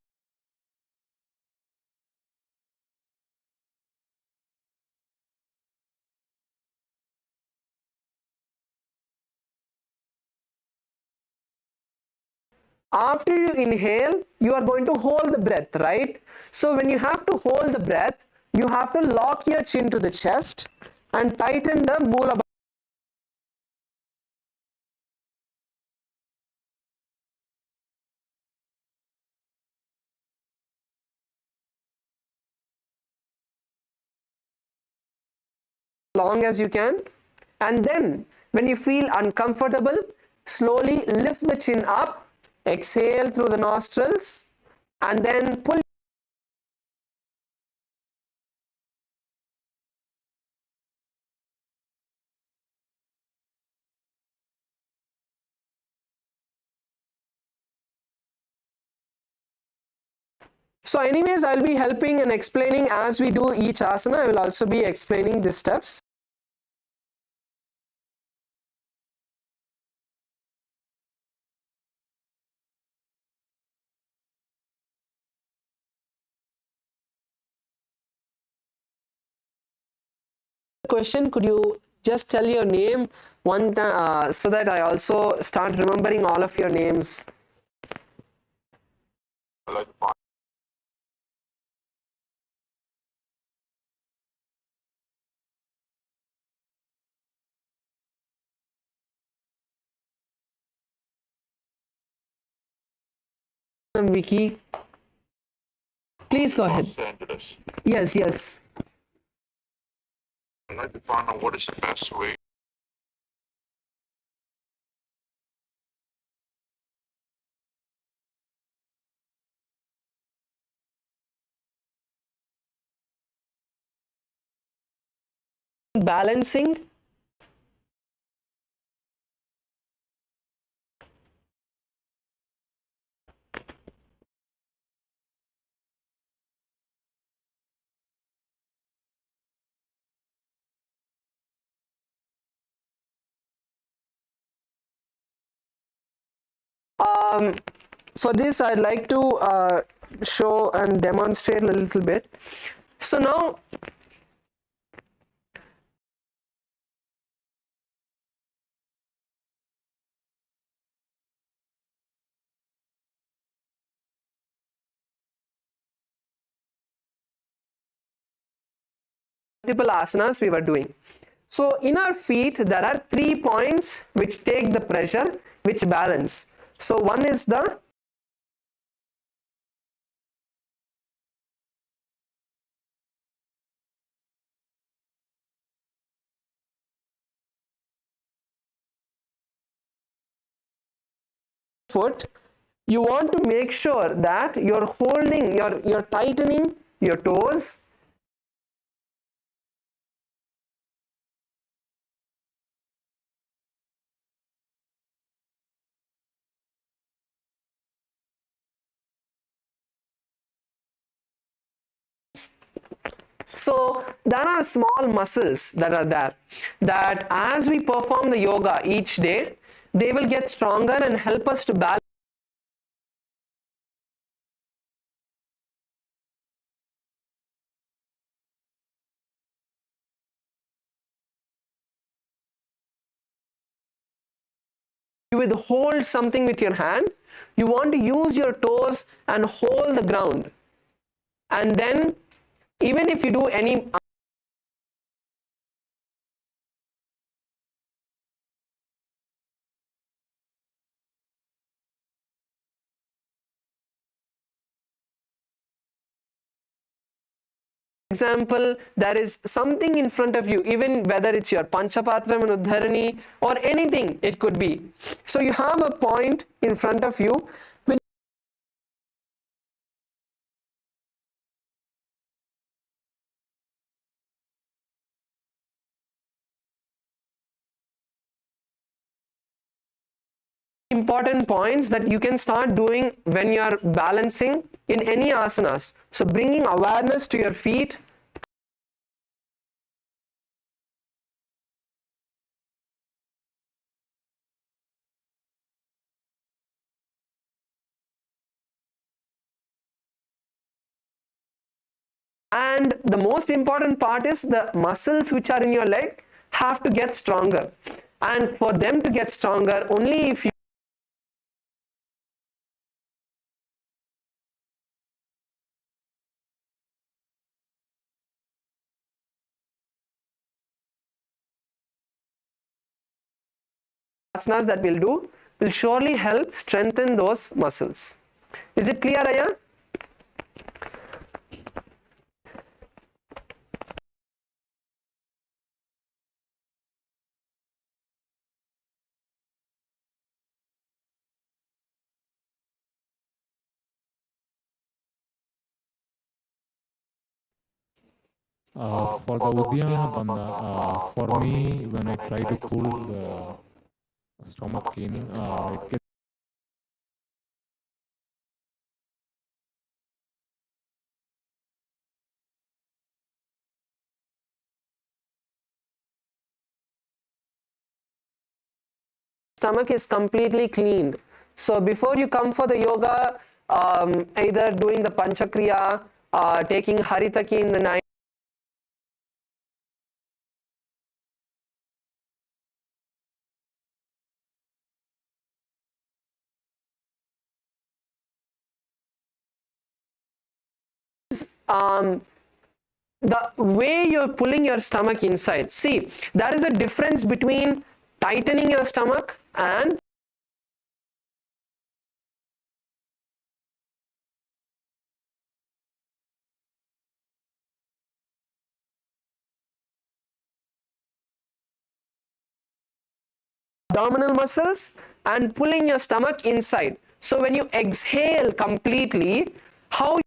After you inhale, you are going to hold the breath, right? So when you have to hold the breath, you have to lock your chin to the chest and tighten the Mula Bandha. Long as you can, and then when you feel uncomfortable, slowly lift the chin up, exhale through the nostrils, and then pull. So anyways, I'll be helping and explaining as we do each asana. I will also be explaining the steps. Question, could you just tell your name one time so that I also start remembering all of your names? Vicky, please go ahead. Los Angeles. Yes, yes. I'd like to find out what is the best way Balancing. For this, I'd like to show and demonstrate a little bit. So now, multiple asanas we were doing. So in our feet, there are 3 points which take the pressure, which balance. So one is the foot. You want to make sure that you're holding, you're tightening your toes, So there are small muscles that are there that as we perform the yoga each day, they will get stronger and help us to balance you will hold something with your hand. You want to use your toes and hold the ground. And then even if you do any example, there is something in front of you, even whether it's your Panchapatram and Uddharani or anything it could be. So you have a point in front of you. Important points that you can start doing when you are balancing in any asanas. So bringing awareness to your feet, and the most important part is the muscles which are in your leg have to get stronger, and for them to get stronger only if you asanas that we'll do will surely help strengthen those muscles. Is it clear, Aya? For the Uddiyana Bandha, for me, when I try to pull the stomach in, it gets Stomach is completely cleaned. So before you come for the yoga, either doing the Panchakriya, taking Haritaki in the night, the way you're pulling your stomach inside. See, there is a difference between tightening your stomach and abdominal muscles and pulling your stomach inside. So when you exhale completely, how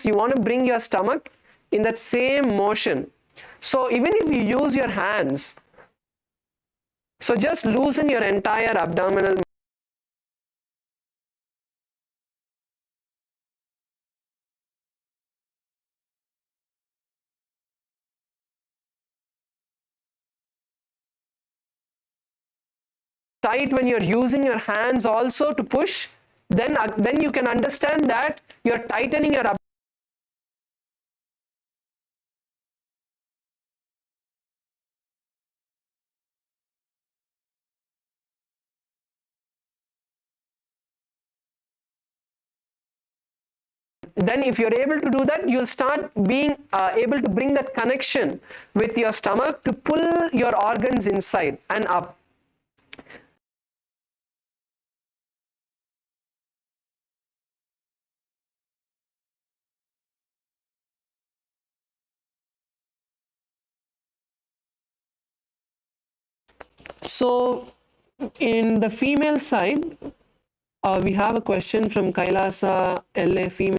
you want to bring your stomach in that same motion. So even if you use your hands, so just loosen your entire abdominal. Tight when you're using your hands also to push, then you can understand that you're tightening your abdomen. Then if you're able to do that, you'll start being able to bring that connection with your stomach to pull your organs inside and up. So in the female side, we have a question from Kailasa LA female.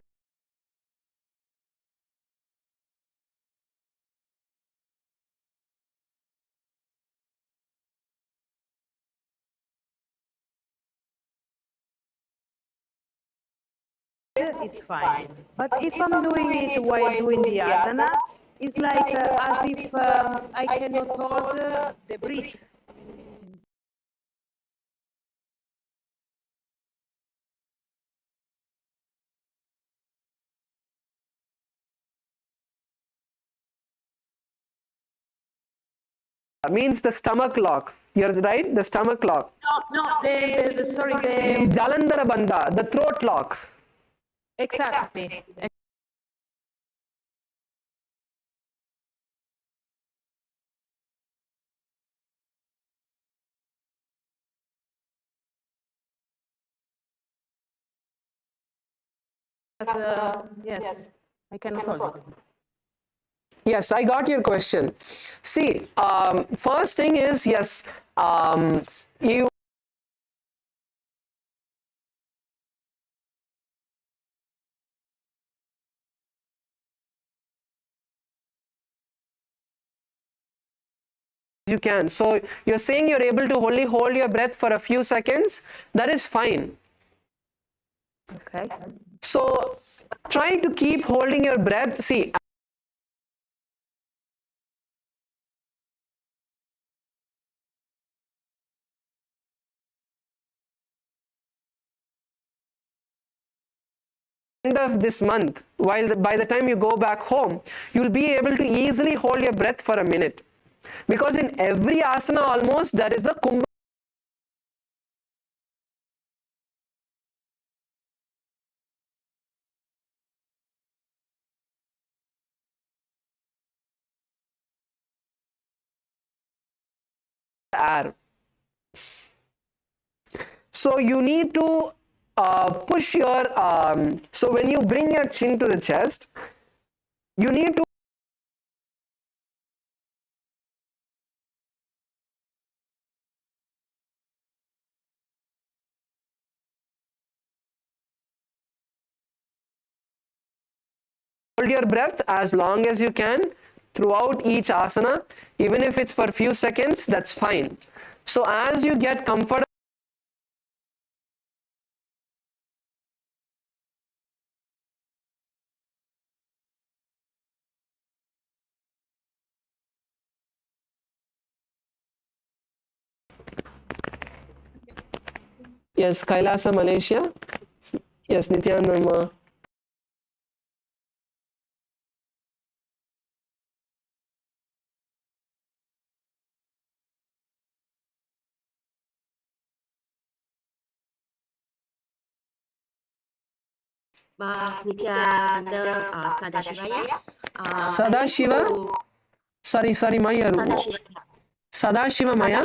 it's fine. But if I'm doing it while doing the asanas, it's like as if I cannot hold the breath. Means the stomach lock. You're right, the stomach lock. No, sorry, the Jalandhara bandha, the throat lock. exactly. Yes, I cannot hold it. Yes, I got your question. See, first thing is, yes, you can. So you're saying you're able to only hold your breath for a few seconds. That is fine. Okay. So try to keep holding your breath. See, end of this month, by the time you go back home, you'll be able to easily hold your breath for a minute. Because in every asana almost there is a kumbha. Air. So you need to push your, so when you bring your chin to the chest, you need to hold your breath as long as you can throughout each asana. Even if it's for few seconds, that's fine. So as you get comfortable, yes, Kailasa, Malaysia. Yes, Nithyananda. Nithyananda Sadashivaya. Sadashiva. Sorry, Maya. Sadashiva Maya.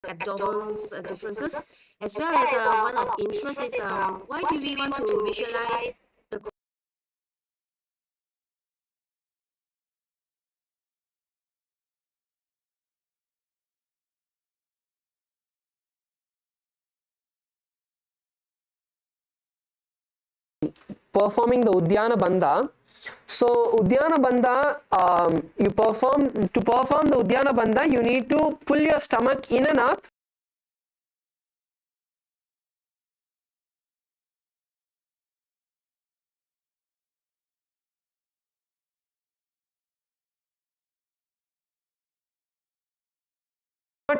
Abdominal differences, as well as one of interest is why do we want to visualize the Performing the Udyana Bandha. So Udyana Bandha, to perform the Udyana Bandha, you need to pull your stomach in and up.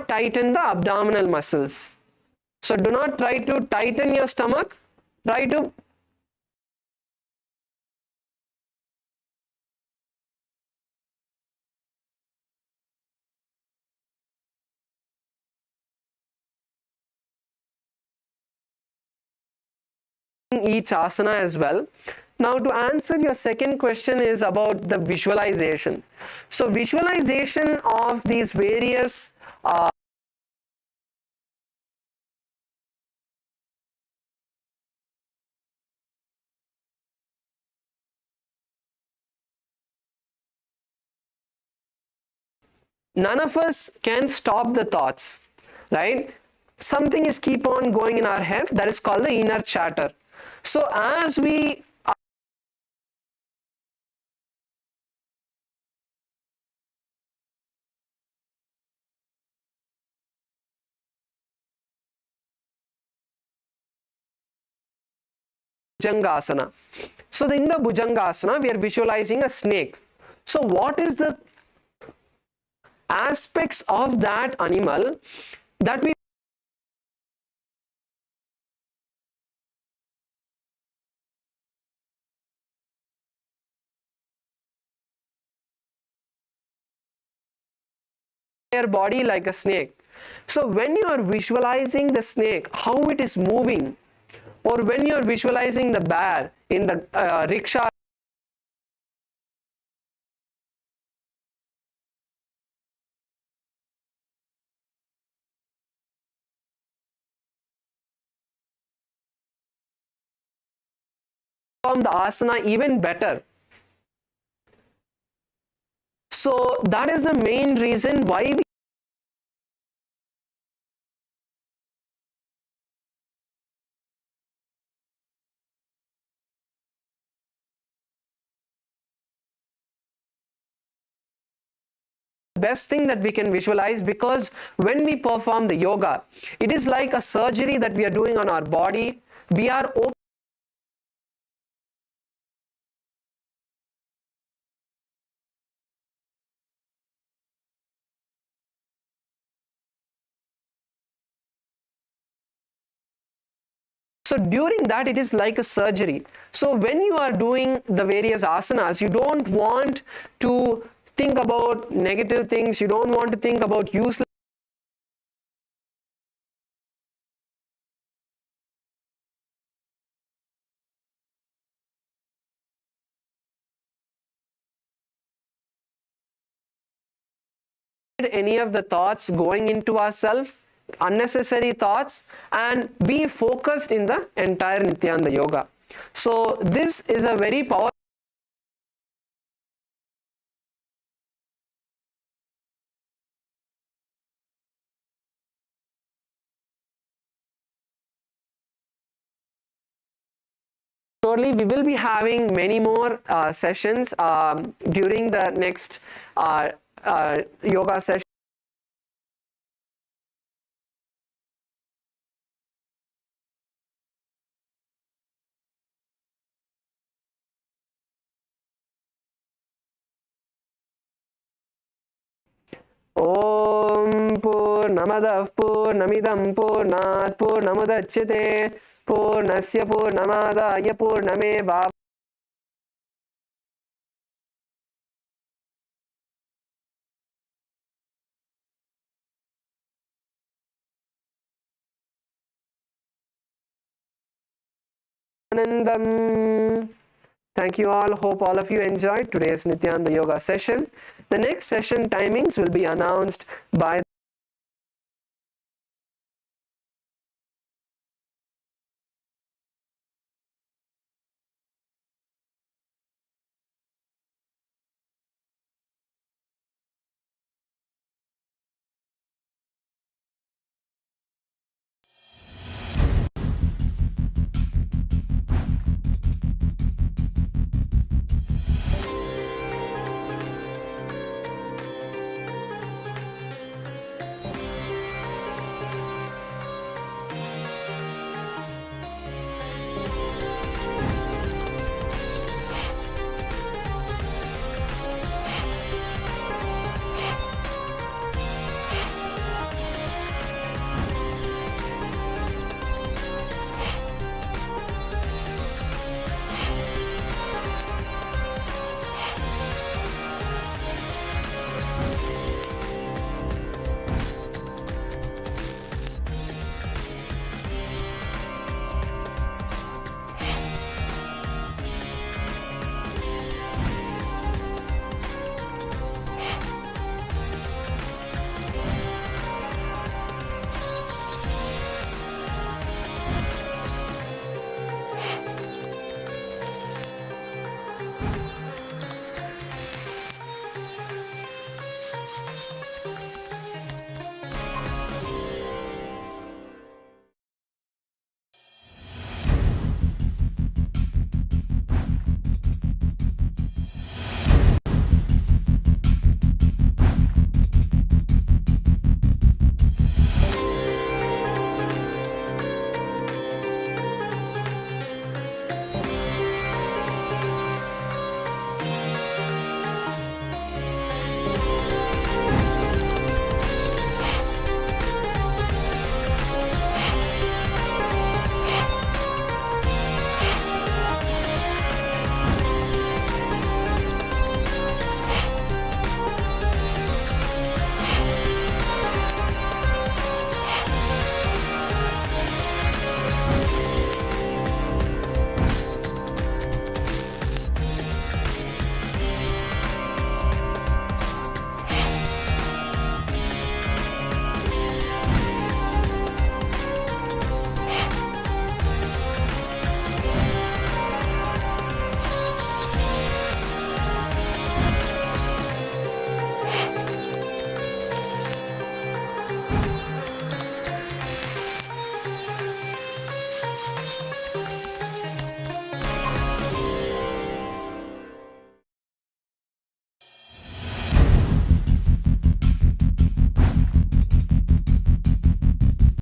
Tighten the abdominal muscles. So do not try to tighten your stomach. Try to each asana as well. Now to answer your second question is about the visualization. So visualization of these various none of us can stop the thoughts, right? Something is keep on going in our head, that is called the inner chatter. So as we Bhujangasana. So in the Bhujangasana, we are visualizing a snake. So what is the aspects of that animal that we their body like a snake? So when you are visualizing the snake, how it is moving, or when you are visualizing the bear in the rickshaw, perform the asana even better. So that is the main reason why we best thing that we can visualize, because when we perform the yoga, it is like a surgery that we are doing on our body. We are so during that, it is like a surgery. So when you are doing the various asanas, you don't want to think about negative things, you don't want to think about useless any of the thoughts going into ourselves, unnecessary thoughts, and be focused in the entire Nithyananda yoga. So this is a very powerful surely we will be having many more sessions during the next yoga session. Om Purnamadah Purnamidam Purnat Purnamudachyate Purnasya Purnamadaya Purnameva Anandam. Thank you all. Hope all of you enjoyed today's Nithyananda Yoga session. The next session timings will be announced by